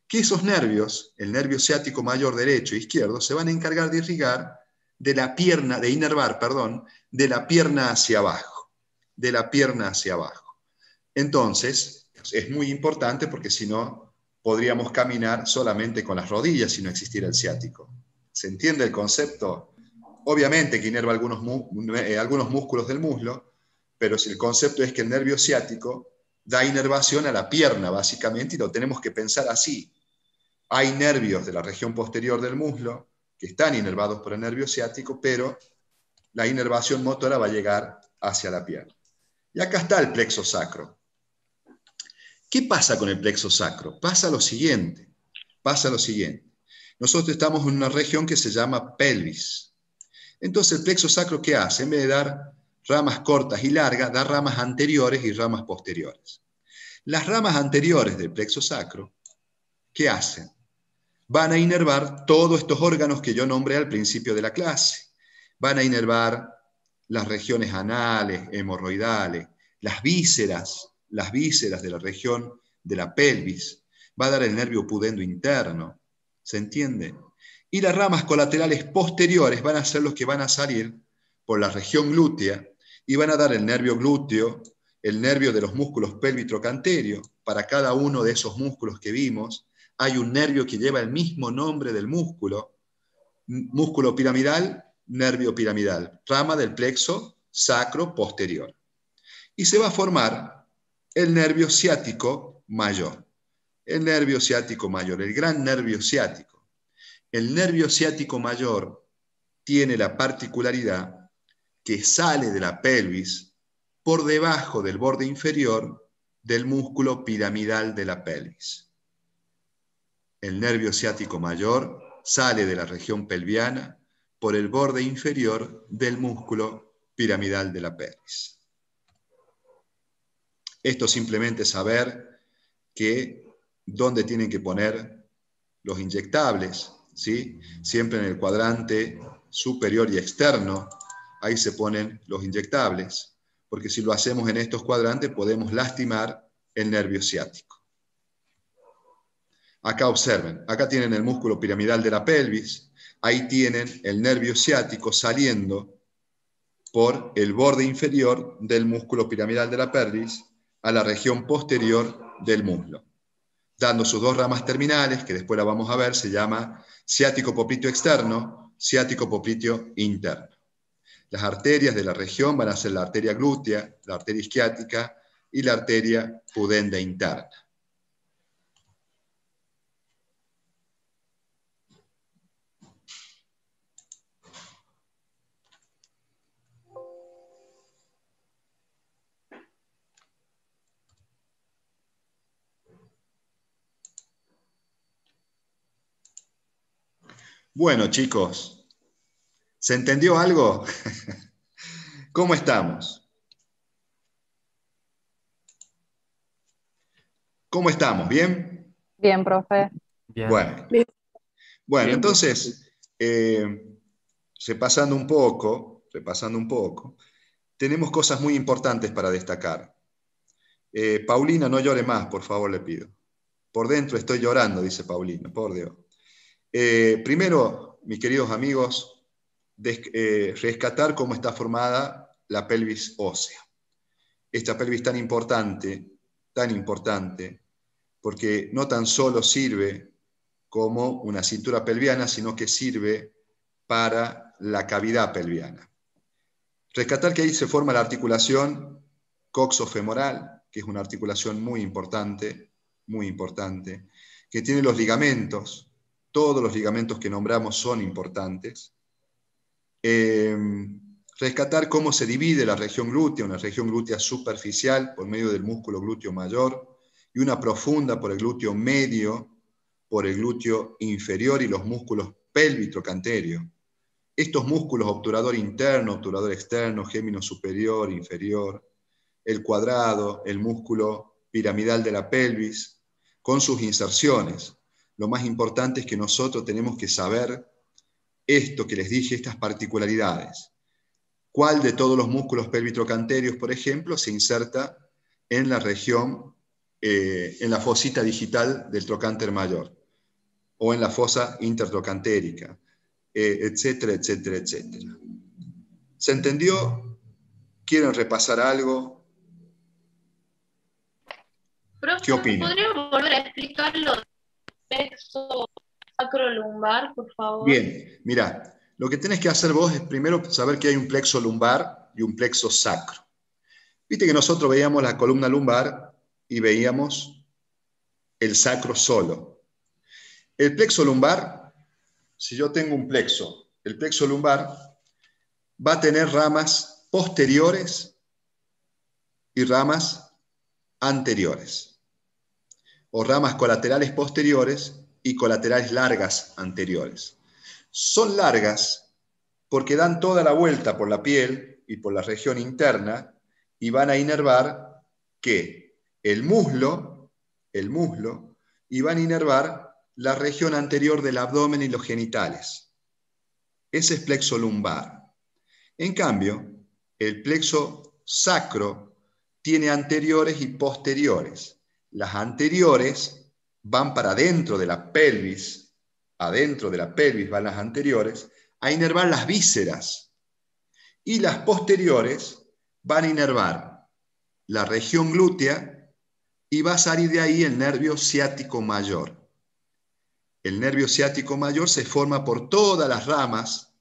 que esos nervios, el nervio ciático mayor derecho e izquierdo, se van a encargar de irrigar de la pierna, de inervar, perdón, de la pierna hacia abajo, de la pierna hacia abajo. Entonces, es muy importante porque si no, podríamos caminar solamente con las rodillas si no existiera el ciático. ¿Se entiende el concepto? Obviamente que inerva algunos músculos del muslo, pero si el concepto es que el nervio ciático da inervación a la pierna, básicamente, y lo tenemos que pensar así. Hay nervios de la región posterior del muslo que están inervados por el nervio ciático, pero la inervación motora va a llegar hacia la pierna. Y acá está el plexo sacro. ¿Qué pasa con el plexo sacro? Pasa lo siguiente. Nosotros estamos en una región que se llama pelvis. Entonces el plexo sacro, ¿qué hace? En vez de dar ramas cortas y largas, da ramas anteriores y ramas posteriores. Las ramas anteriores del plexo sacro, ¿qué hacen? Van a inervar todos estos órganos que yo nombré al principio de la clase. Van a inervar las regiones anales, hemorroidales, las vísceras de la región de la pelvis. Va a dar el nervio pudendo interno. ¿Se entiende? Y las ramas colaterales posteriores van a ser los que van a salir por la región glútea y van a dar el nervio glúteo, el nervio de los músculos pelvitrocanterios. Para cada uno de esos músculos que vimos, hay un nervio que lleva el mismo nombre del músculo. Músculo piramidal, nervio piramidal, rama del plexo sacro posterior. Y se va a formar el nervio ciático mayor. El nervio ciático mayor, el gran nervio ciático. El nervio ciático mayor tiene la particularidad que sale de la pelvis por debajo del borde inferior del músculo piramidal de la pelvis. El nervio ciático mayor sale de la región pelviana por el borde inferior del músculo piramidal de la pelvis. Esto simplemente saber que dónde tienen que poner los inyectables, ¿sí? Siempre en el cuadrante superior y externo, ahí se ponen los inyectables, porque si lo hacemos en estos cuadrantes podemos lastimar el nervio ciático. Acá observen, acá tienen el músculo piramidal de la pelvis, ahí tienen el nervio ciático saliendo por el borde inferior del músculo piramidal de la pelvis a la región posterior del muslo, dando sus dos ramas terminales, que después la vamos a ver, se llama ciático popliteo externo, ciático popliteo interno. Las arterias de la región van a ser la arteria glútea, la arteria isquiática y la arteria pudenda interna. Bueno, chicos, ¿se entendió algo? ¿Cómo estamos? ¿Cómo estamos? ¿Bien? Bien, profe. Bien. Bueno, bueno, Bien, entonces, repasando un poco, tenemos cosas muy importantes para destacar. Paulina, no llore más, por favor, le pido. Por dentro estoy llorando, dice Paulina, por Dios. Primero, mis queridos amigos, rescatar cómo está formada la pelvis ósea. Esta pelvis tan importante, porque no tan solo sirve como una cintura pelviana, sino que sirve para la cavidad pelviana. Rescatar que ahí se forma la articulación coxofemoral, que es una articulación muy importante, que tiene los ligamentos, todos los ligamentos que nombramos son importantes. Rescatar cómo se divide la región glútea, una región glútea superficial por medio del músculo glúteo mayor y una profunda por el glúteo medio, por el glúteo inferior y los músculos pélvitrocanterios. estos músculos, obturador interno, obturador externo, gémino superior, inferior, el cuadrado, el músculo piramidal de la pelvis, con sus inserciones. Lo más importante es que nosotros tenemos que saber esto que les dije, estas particularidades. ¿Cuál de todos los músculos pelvitrocanterios, por ejemplo, se inserta en la región, en la fosita digital del trocánter mayor, o en la fosa intertrocantérica, etcétera, etcétera, etcétera? ¿Se entendió? ¿Quieren repasar algo? ¿Qué Profe, ¿me opinan? podría volver a explicar lo del plexo sacrolumbar, por favor? Bien, mira, lo que tenés que hacer vos es primero saber que hay un plexo lumbar y un plexo sacro. Viste que nosotros veíamos la columna lumbar y veíamos el sacro solo. El plexo lumbar, si yo tengo un plexo, el plexo lumbar va a tener ramas posteriores y ramas anteriores, o ramas colaterales posteriores y colaterales largas anteriores. Son largas porque dan toda la vuelta por la piel y por la región interna y van a inervar ¿qué? El muslo, y van a inervar la región anterior del abdomen y los genitales. Ese es plexo lumbar. En cambio, el plexo sacro tiene anteriores y posteriores. Las anteriores van para adentro de la pelvis, adentro de la pelvis van las anteriores, a inervar las vísceras. Y las posteriores van a inervar la región glútea y va a salir de ahí el nervio ciático mayor. El nervio ciático mayor se forma por todas las ramas,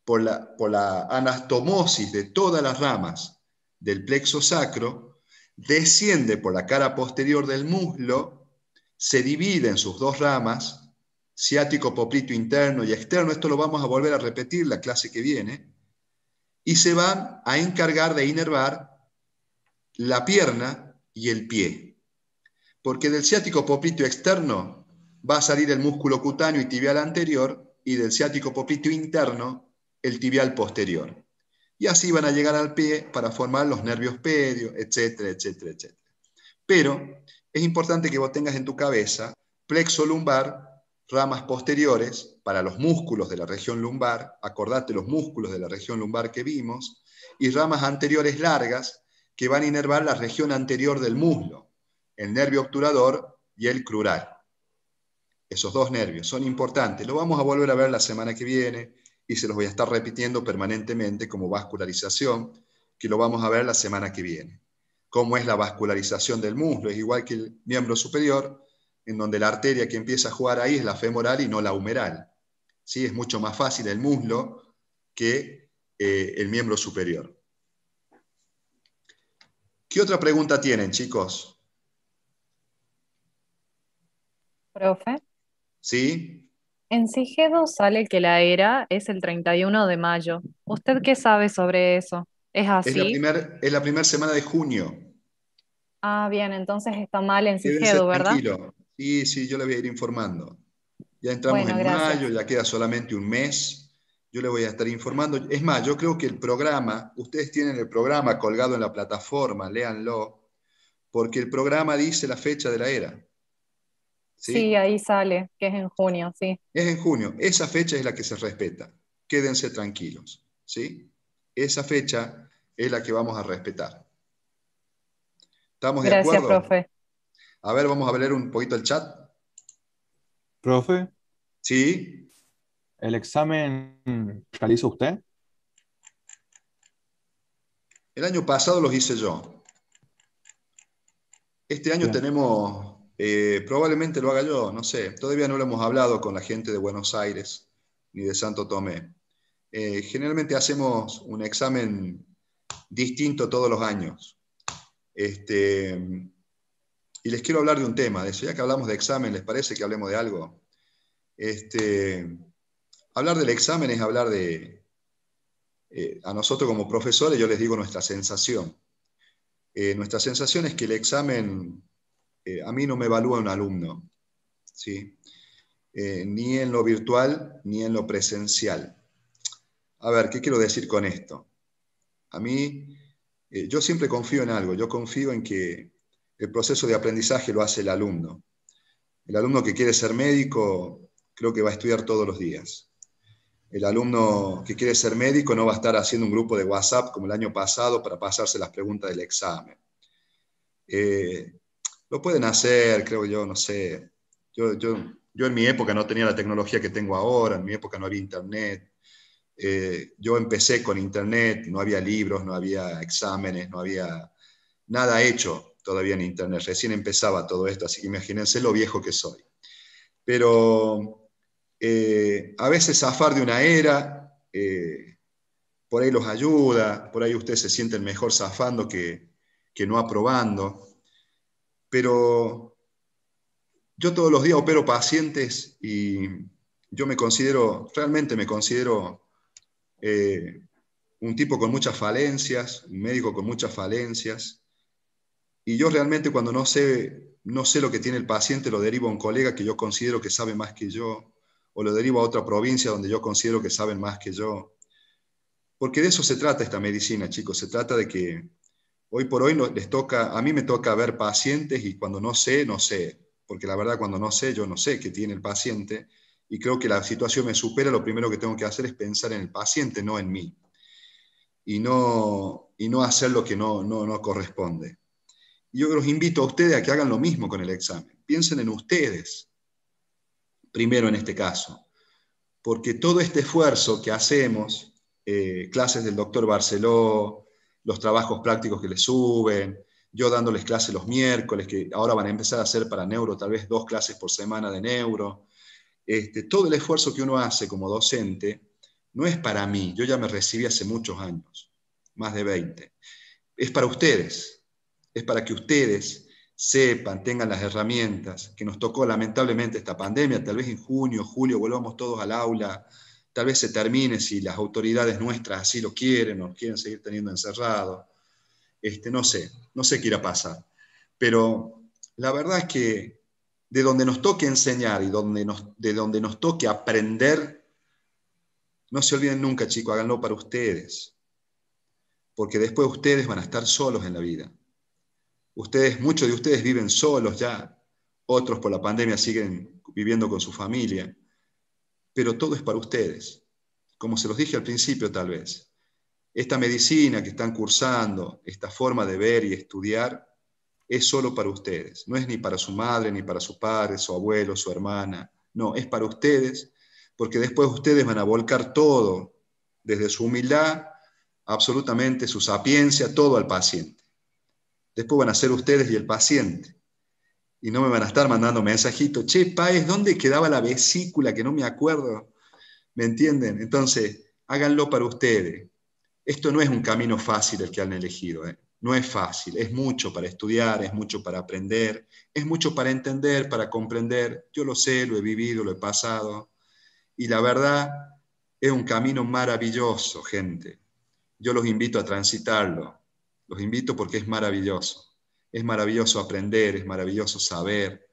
por la anastomosis de todas las ramas del plexo sacro, desciende por la cara posterior del muslo, se divide en sus dos ramas, ciático popliteo interno y externo, esto lo vamos a volver a repetir la clase que viene, y se van a encargar de inervar la pierna y el pie. Porque del ciático popliteo externo va a salir el músculo cutáneo y tibial anterior, y del ciático popliteo interno el tibial posterior. Y así van a llegar al pie para formar los nervios pedios, etcétera, etcétera, etcétera. Pero es importante que vos tengas en tu cabeza plexo lumbar, ramas posteriores para los músculos de la región lumbar, acordate los músculos de la región lumbar que vimos, y ramas anteriores largas que van a inervar la región anterior del muslo, el nervio obturador y el crural. Esos dos nervios son importantes. Lo vamos a volver a ver la semana que viene y se los voy a estar repitiendo permanentemente como vascularización, que lo vamos a ver la semana que viene. Cómo es la vascularización del muslo, es igual que el miembro superior, en donde la arteria que empieza a jugar ahí es la femoral y no la humeral. ¿Sí? Es mucho más fácil el muslo que el miembro superior. ¿Qué otra pregunta tienen, chicos? Profe, ¿Sí? en Sigedo sale que la era es el 31 de mayo. ¿Usted qué sabe sobre eso? ¿Es así? Es la primera semana de junio. Ah, bien, entonces está mal en Quédense Sigedo, ¿verdad? tranquilo. Sí, sí, yo le voy a ir informando. Ya entramos Bueno, en mayo, gracias. ya queda solamente un mes. Yo le voy a estar informando. Es más, yo creo que el programa, ustedes tienen el programa colgado en la plataforma, léanlo, porque el programa dice la fecha de la era. Sí, ¿Sí? ahí sale, que es en junio, sí. Es en junio. Esa fecha es la que se respeta. Quédense tranquilos. ¿Sí? Esa fecha es la que vamos a respetar. ¿Estamos de Gracias, acuerdo? profe. A ver, vamos a leer un poquito el chat. Profe, ¿Sí? ¿el examen realiza usted? El año pasado los hice yo. Este año Bien. tenemos, probablemente lo haga yo, no sé, todavía no lo hemos hablado con la gente de Buenos Aires ni de Santo Tomé. Generalmente hacemos un examen distinto todos los años. Y les quiero hablar de un tema, de eso, ya que hablamos de examen, ¿les parece que hablemos de algo? Hablar del examen es hablar de, a nosotros como profesores, yo les digo nuestra sensación. Nuestra sensación es que el examen a mí no me evalúa un alumno, ¿sí? Ni en lo virtual ni en lo presencial. A ver, ¿qué quiero decir con esto? A mí, yo siempre confío en algo, yo confío en que el proceso de aprendizaje lo hace el alumno. El alumno que quiere ser médico, creo que va a estudiar todos los días. El alumno que quiere ser médico no va a estar haciendo un grupo de WhatsApp como el año pasado para pasarse las preguntas del examen. Lo pueden hacer, creo yo, no sé. Yo en mi época no tenía la tecnología que tengo ahora, en mi época no había internet. Yo empecé con internet, no había libros, no había exámenes, no había nada hecho todavía en internet. Recién empezaba todo esto, así que imagínense lo viejo que soy. Pero a veces zafar de una era, por ahí los ayuda, por ahí ustedes se sienten mejor zafando que no aprobando. Pero yo todos los días opero pacientes y yo realmente me considero un tipo con muchas falencias, un médico con muchas falencias, y yo realmente cuando no sé lo que tiene el paciente, lo derivo a un colega que yo considero que sabe más que yo, o lo derivo a otra provincia donde yo considero que saben más que yo. Porque de eso se trata esta medicina, chicos, se trata de que hoy por hoy a mí me toca ver pacientes y cuando no sé, no sé, porque la verdad cuando no sé, yo no sé qué tiene el paciente, y creo que la situación me supera, lo primero que tengo que hacer es pensar en el paciente, no en mí, y no hacer lo que no corresponde. Yo los invito a ustedes a que hagan lo mismo con el examen. Piensen en ustedes, primero en este caso, porque todo este esfuerzo que hacemos, clases del doctor Barceló, los trabajos prácticos que les suben, yo dándoles clases los miércoles, que ahora van a empezar a hacer para neuro, tal vez 2 clases por semana de neuro, todo el esfuerzo que uno hace como docente no es para mí, yo ya me recibí hace muchos años, más de 20, es para ustedes, es para que ustedes sepan, tengan las herramientas, que nos tocó lamentablemente esta pandemia, tal vez en junio, julio volvamos todos al aula, tal vez se termine si las autoridades nuestras así lo quieren, nos quieren seguir teniendo encerrados, no sé qué irá a pasar, pero la verdad es que de donde nos toque enseñar y de donde nos toque aprender, no se olviden nunca, chicos, háganlo para ustedes, porque después ustedes van a estar solos en la vida. Muchos de ustedes viven solos ya, otros por la pandemia siguen viviendo con su familia, pero todo es para ustedes. Como se los dije al principio tal vez, esta medicina que están cursando, esta forma de ver y estudiar, es solo para ustedes. No es ni para su madre, ni para su padre, su abuelo, su hermana. No, es para ustedes, porque después ustedes van a volcar todo, desde su humildad, absolutamente su sapiencia, todo al paciente. Después van a ser ustedes y el paciente. Y no me van a estar mandando mensajitos, che, Páez, ¿dónde quedaba la vesícula? Que no me acuerdo. ¿Me entienden? Entonces, háganlo para ustedes. Esto no es un camino fácil el que han elegido, ¿eh? No es fácil, es mucho para estudiar, es mucho para aprender, es mucho para entender, para comprender. Yo lo sé, lo he vivido, lo he pasado. Y la verdad, es un camino maravilloso, gente. Yo los invito a transitarlo. Los invito porque es maravilloso. Es maravilloso aprender, es maravilloso saber.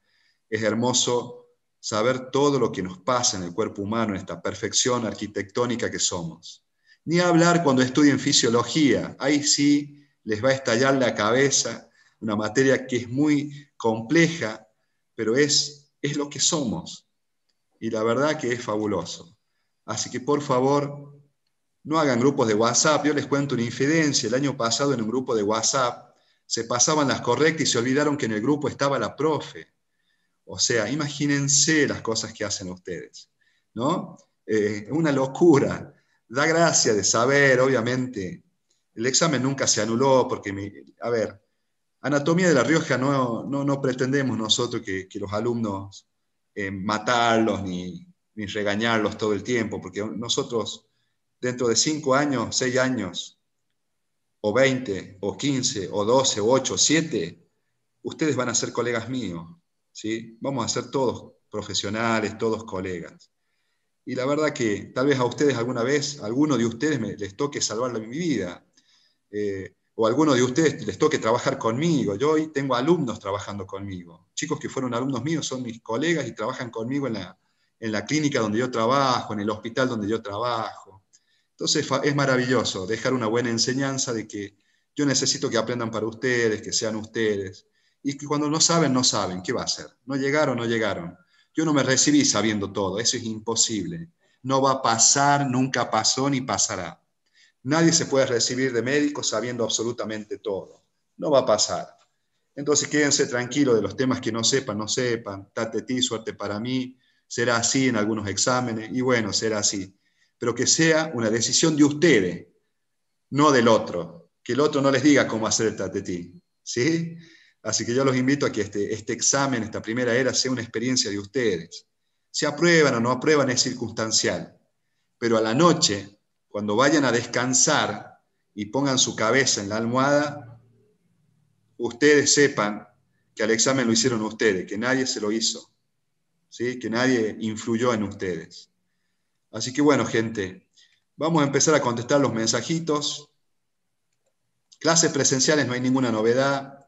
Es hermoso saber todo lo que nos pasa en el cuerpo humano, en esta perfección arquitectónica que somos. Ni hablar cuando estudien fisiología. Ahí sí les va a estallar la cabeza, una materia que es muy compleja, pero es lo que somos. Y la verdad que es fabuloso. Así que por favor, no hagan grupos de WhatsApp. Yo les cuento una infidencia. El año pasado en un grupo de WhatsApp se pasaban las correctas y se olvidaron que en el grupo estaba la profe. O sea, imagínense las cosas que hacen ustedes, ¿no? Una locura. Da gracia de saber, obviamente. El examen nunca se anuló porque, a ver, Anatomía de La Rioja no pretendemos nosotros que los alumnos matarlos ni regañarlos todo el tiempo, porque nosotros dentro de 5 años, 6 años, o 20, o 15, o 12, o 8, o 7, ustedes van a ser colegas míos, ¿sí? Vamos a ser todos profesionales, todos colegas. Y la verdad que tal vez a ustedes alguna vez, a alguno de ustedes les toque salvar mi vida, o a alguno de ustedes les toque trabajar conmigo. Yo hoy tengo alumnos trabajando conmigo. Chicos que fueron alumnos míos son mis colegas y trabajan conmigo en la clínica donde yo trabajo, en el hospital donde yo trabajo. Entonces es maravilloso dejar una buena enseñanza de que yo necesito que aprendan para ustedes, que sean ustedes, y que cuando no saben, no saben, ¿qué va a hacer? No llegaron, no llegaron. Yo no me recibí sabiendo todo, eso es imposible. No va a pasar, nunca pasó ni pasará. Nadie se puede recibir de médico sabiendo absolutamente todo. No va a pasar. Entonces quédense tranquilos de los temas que no sepan, no sepan. Tate ti, suerte para mí. Será así en algunos exámenes y bueno, será así. Pero que sea una decisión de ustedes, no del otro. Que el otro no les diga cómo hacer el tate ti. ¿Sí? Así que yo los invito a que este examen, esta primera era, sea una experiencia de ustedes. Si aprueban o no aprueban es circunstancial. Pero a la noche, cuando vayan a descansar y pongan su cabeza en la almohada, ustedes sepan que al examen lo hicieron ustedes, que nadie se lo hizo, ¿sí? Que nadie influyó en ustedes. Así que bueno, gente, vamos a empezar a contestar los mensajitos. Clases presenciales no hay ninguna novedad.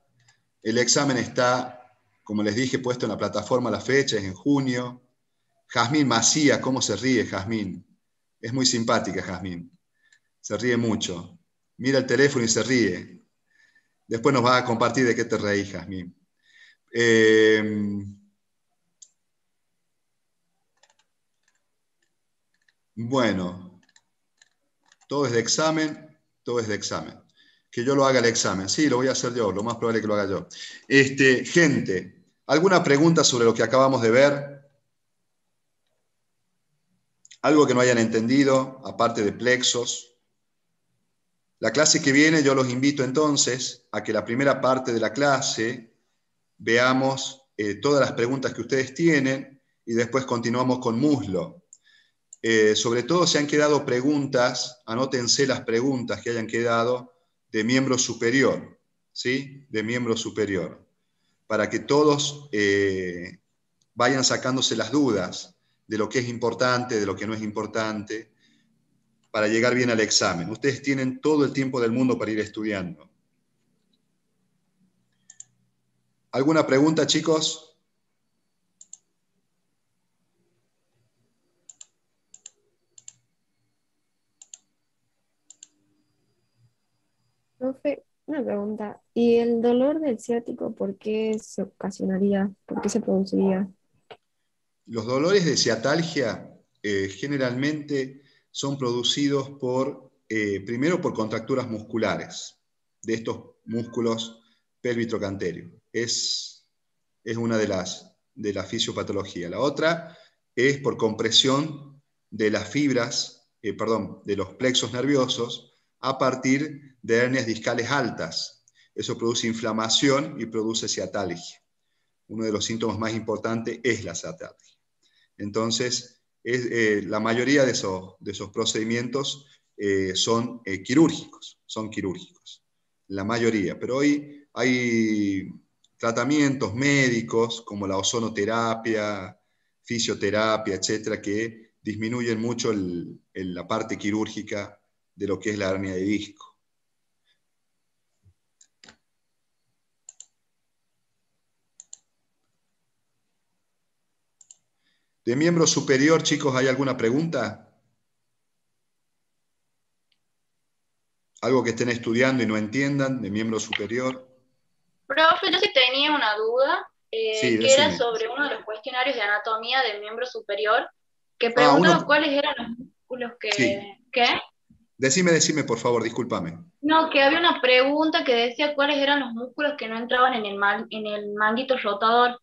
El examen está, como les dije, puesto en la plataforma, la fecha es en junio. Jazmín Macía, ¿cómo se ríe Jazmín? Es muy simpática Jazmín. Se ríe mucho. Mira el teléfono y se ríe. Después nos va a compartir de qué te reís, Jazmín. Bueno, todo es de examen, todo es de examen. Que yo lo haga el examen. Sí, lo voy a hacer yo, lo más probable es que lo haga yo. Gente, ¿alguna pregunta sobre lo que acabamos de ver? ¿Algo que no hayan entendido, aparte de plexos? La clase que viene yo los invito entonces a que la primera parte de la clase veamos todas las preguntas que ustedes tienen y después continuamos con muslo. Sobre todo si han quedado preguntas, anótense las preguntas que hayan quedado de miembro superior, ¿sí? De miembro superior, para que todos vayan sacándose las dudas de lo que es importante, de lo que no es importante, para llegar bien al examen. Ustedes tienen todo el tiempo del mundo para ir estudiando. ¿Alguna pregunta, chicos? Profe, una pregunta. ¿Y el dolor del ciático, por qué se ocasionaría? ¿Por qué se produciría? Los dolores de ciatalgia generalmente son producidos primero por contracturas musculares de estos músculos pélvico-canterios. Es una de la fisiopatología. La otra es por compresión de las fibras, de los plexos nerviosos a partir de hernias discales altas. Eso produce inflamación y produce ciatalgia. Uno de los síntomas más importantes es la ciatalgia. Entonces, la mayoría de esos procedimientos son quirúrgicos, la mayoría. Pero hoy hay tratamientos médicos como la ozonoterapia, fisioterapia, etcétera, que disminuyen mucho la parte quirúrgica de lo que es la hernia de disco. ¿De miembro superior, chicos, hay alguna pregunta? ¿Algo que estén estudiando y no entiendan de miembro superior? Profe, yo sí tenía una duda, Sí, que era decime. sobre uno de los cuestionarios de anatomía del miembro superior, que Uno, preguntaba cuáles eran los músculos sí. que... ¿Qué? Decime, por favor, discúlpame. No, que había una pregunta que decía cuáles eran los músculos que no entraban en en el manguito rotador.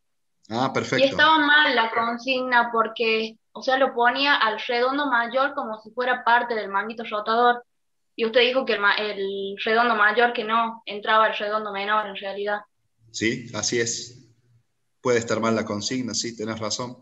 Y Perfecto. estaba mal la consigna porque, o sea, lo ponía al redondo mayor como si fuera parte del manguito rotador. Y usted dijo que el redondo mayor, que no entraba el redondo menor en realidad. Sí, así es. Puede estar mal la consigna, sí, tenés razón.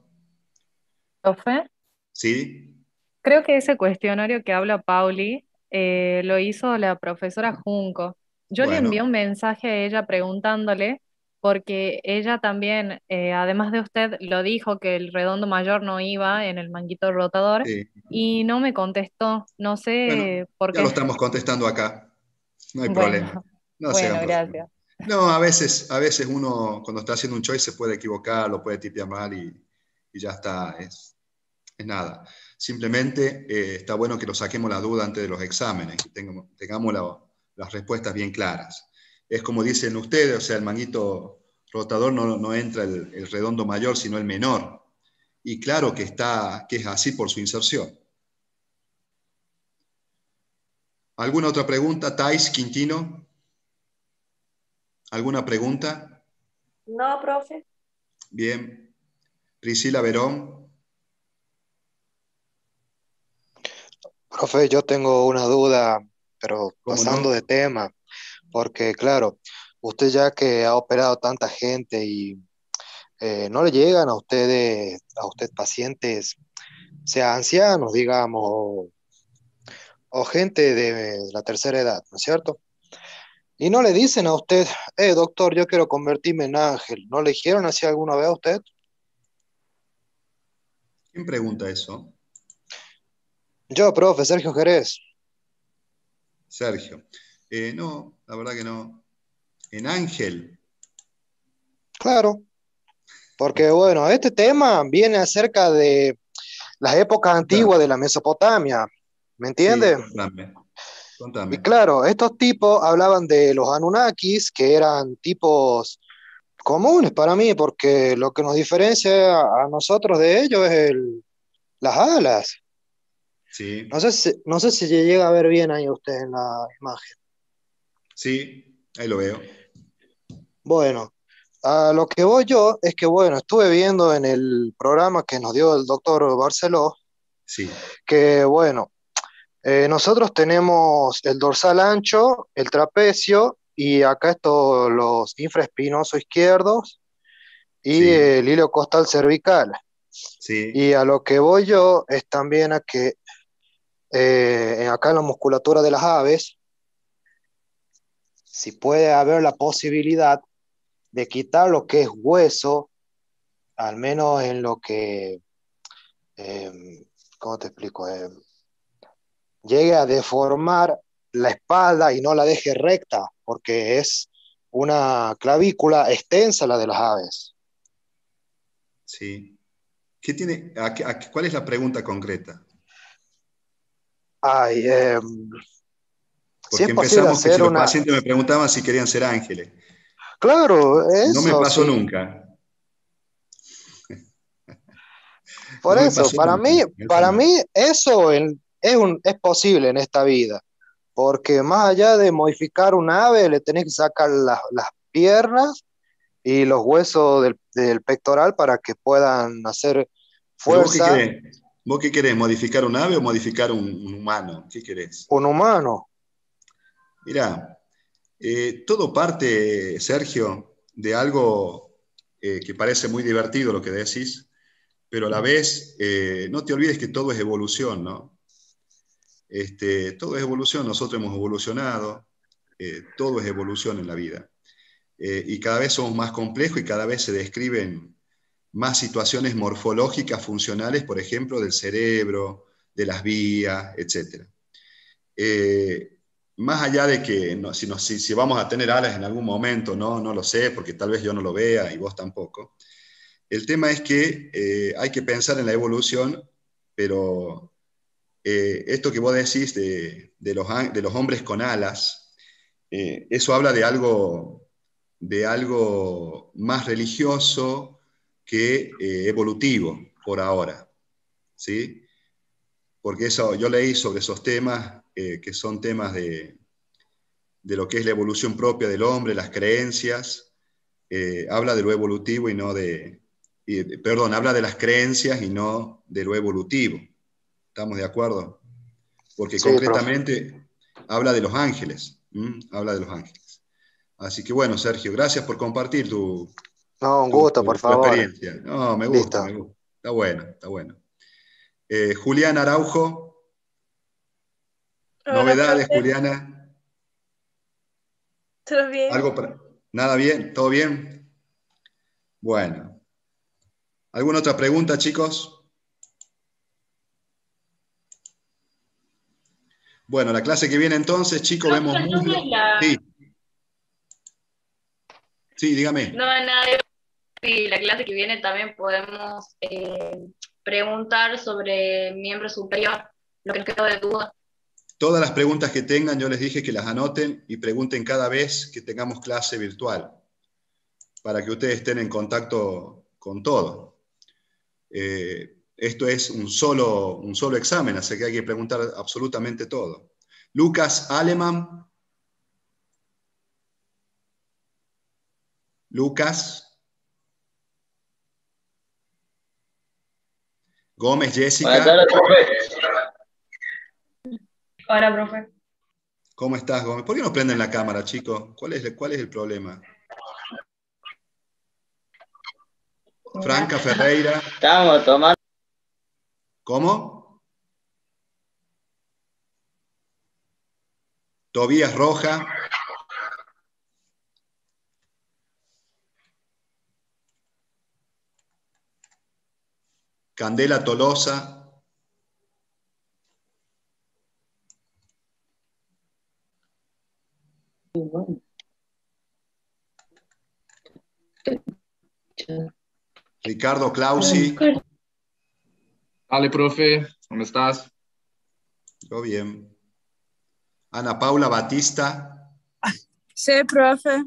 Profe, Sí, creo que ese cuestionario que habla Pauli lo hizo la profesora Junco. Yo le envié bueno, un mensaje a ella preguntándole, porque ella también, además de usted, lo dijo que el redondo mayor no iba en el manguito rotador sí. y no me contestó. No Bueno, sé por ya lo qué. estamos contestando acá. No hay problema. Bueno, No se hagan bueno, problema. gracias. No, a veces uno cuando está haciendo un choice se puede equivocar, lo puede tipear mal y ya está. Es nada. Simplemente está bueno que lo saquemos la duda antes de los exámenes, que tengamos las respuestas bien claras. Es como dicen ustedes, o sea, el manguito rotador no entra el redondo mayor, sino el menor. Y claro que es así por su inserción. ¿Alguna otra pregunta? Thais, Quintino, ¿alguna pregunta? No, profe. Bien. Priscila Verón. Profe, yo tengo una duda, pero ¿Cómo pasando de no? tema, porque claro, usted ya que ha operado tanta gente y no le llegan a usted pacientes, sea ancianos, digamos, o gente de la tercera edad, ¿no es cierto? Y no le dicen a usted, doctor, yo quiero convertirme en ángel. ¿No le dijeron así alguna vez a usted? ¿Quién pregunta eso? Yo, profe, Sergio Jerez. Sergio. No, la verdad que no. En Ángel. Claro, porque bueno, este tema viene acerca de las épocas Claro. antiguas de la Mesopotamia, ¿me Sí, entiende? contame. Y Contame. claro, estos tipos hablaban de los Anunnakis, que eran tipos comunes para mí, porque lo que nos diferencia a nosotros de ellos es las alas. Sí, No sé si llega a ver bien ahí usted en la imagen. sí, ahí lo veo. Bueno, a lo que voy yo es que, bueno, estuve viendo en el programa que nos dio el doctor Barceló, Sí, que, bueno, nosotros tenemos el dorsal ancho, el trapecio, y acá estos los infraespinosos izquierdos y sí, el hilo costal cervical. sí. Y a lo que voy yo es también a que acá en la musculatura de las aves, si puede haber la posibilidad de quitar lo que es hueso, al menos en lo que, eh, ¿cómo te explico? Llegue a deformar la espalda y no la deje recta, porque es una clavícula extensa la de las aves. Sí. ¿Qué tiene, cuál es la pregunta concreta? Ay, si es Porque posible empezamos que si hacer los una... pacientes me preguntaban si querían ser ángeles. Claro, No me eso pasó sí. nunca. Por No me eso, pasó nunca. Eso para no. mí eso es posible en esta vida, porque más allá de modificar un ave, le tenés que sacar las piernas y los huesos del pectoral para que puedan hacer Pero vos qué fuerza querés? ¿Vos qué querés? ¿Modificar un ave o modificar un humano? ¿Qué querés? un humano. Mirá, todo parte, Sergio, de algo que parece muy divertido lo que decís, pero a la vez no te olvides que todo es evolución, ¿no? Todo es evolución, nosotros hemos evolucionado, todo es evolución en la vida. Y cada vez somos más complejos y cada vez se describen más situaciones morfológicas, funcionales, por ejemplo, del cerebro, de las vías, etc. Más allá de que si vamos a tener alas en algún momento, no lo sé, porque tal vez yo no lo vea y vos tampoco. El tema es que hay que pensar en la evolución, pero esto que vos decís de los hombres con alas, eso habla de algo más religioso que evolutivo por ahora, ¿sí? Porque eso, yo leí sobre esos temas, que son temas de lo que es la evolución propia del hombre, las creencias, habla de lo evolutivo y no perdón, habla de las creencias y no de lo evolutivo. ¿Estamos de acuerdo? Porque Sí, profe. concretamente habla de los ángeles, habla de los ángeles. Así que bueno, Sergio, gracias por compartir No, un tu, gusto, por tu favor. experiencia. No, me gusta, Listo. me gusta. Está bueno, está bueno. Julián Araujo, Hola, novedades, profe. Juliana. ¿Todo bien? ¿Algo para... ¿Nada bien? ¿Todo bien? Bueno. ¿Alguna otra pregunta, chicos? Bueno, la clase que viene entonces, chicos, vemos Profe, entonces muslo. Sí, sí, dígame. no, nada, si la clase que viene también podemos preguntar sobre miembro superior, lo que nos quedó de duda. Todas las preguntas que tengan, yo les dije que las anoten y pregunten cada vez que tengamos clase virtual, para que ustedes estén en contacto con todo. Esto es un solo examen, así que hay que preguntar absolutamente todo. Lucas Aleman. Lucas. Gómez Jessica. Buenas tardes, profe. Hola, profe. ¿Cómo estás, Gómez? ¿Por qué no prenden la cámara, chicos? ¿Cuál es el problema? Franca Ferreira. Estamos tomando. ¿Cómo? Tobías Roja. Candela Tolosa. Ricardo Clausi. Dale, profe, ¿cómo estás? Yo bien. Ana Paula Batista. Sí, profe.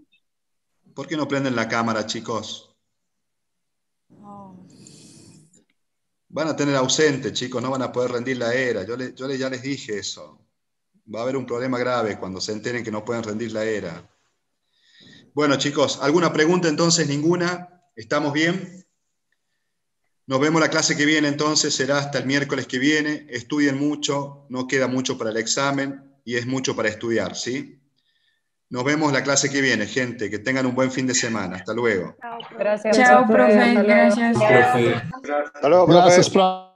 ¿Por qué no prenden la cámara, chicos? Van a tener ausente, chicos, no van a poder rendir la ERA. Yo ya les dije eso. Va a haber un problema grave cuando se enteren que no pueden rendir la ERA. Bueno, chicos, ¿alguna pregunta entonces? ¿Ninguna? ¿Estamos bien? Nos vemos la clase que viene entonces, será hasta el miércoles que viene. Estudien mucho, no queda mucho para el examen y es mucho para estudiar, ¿sí? Nos vemos la clase que viene, gente. Que tengan un buen fin de semana. Hasta luego. Gracias, Chao, profe. profe. Gracias. Profe. Hasta luego, profe. Gracias, profe.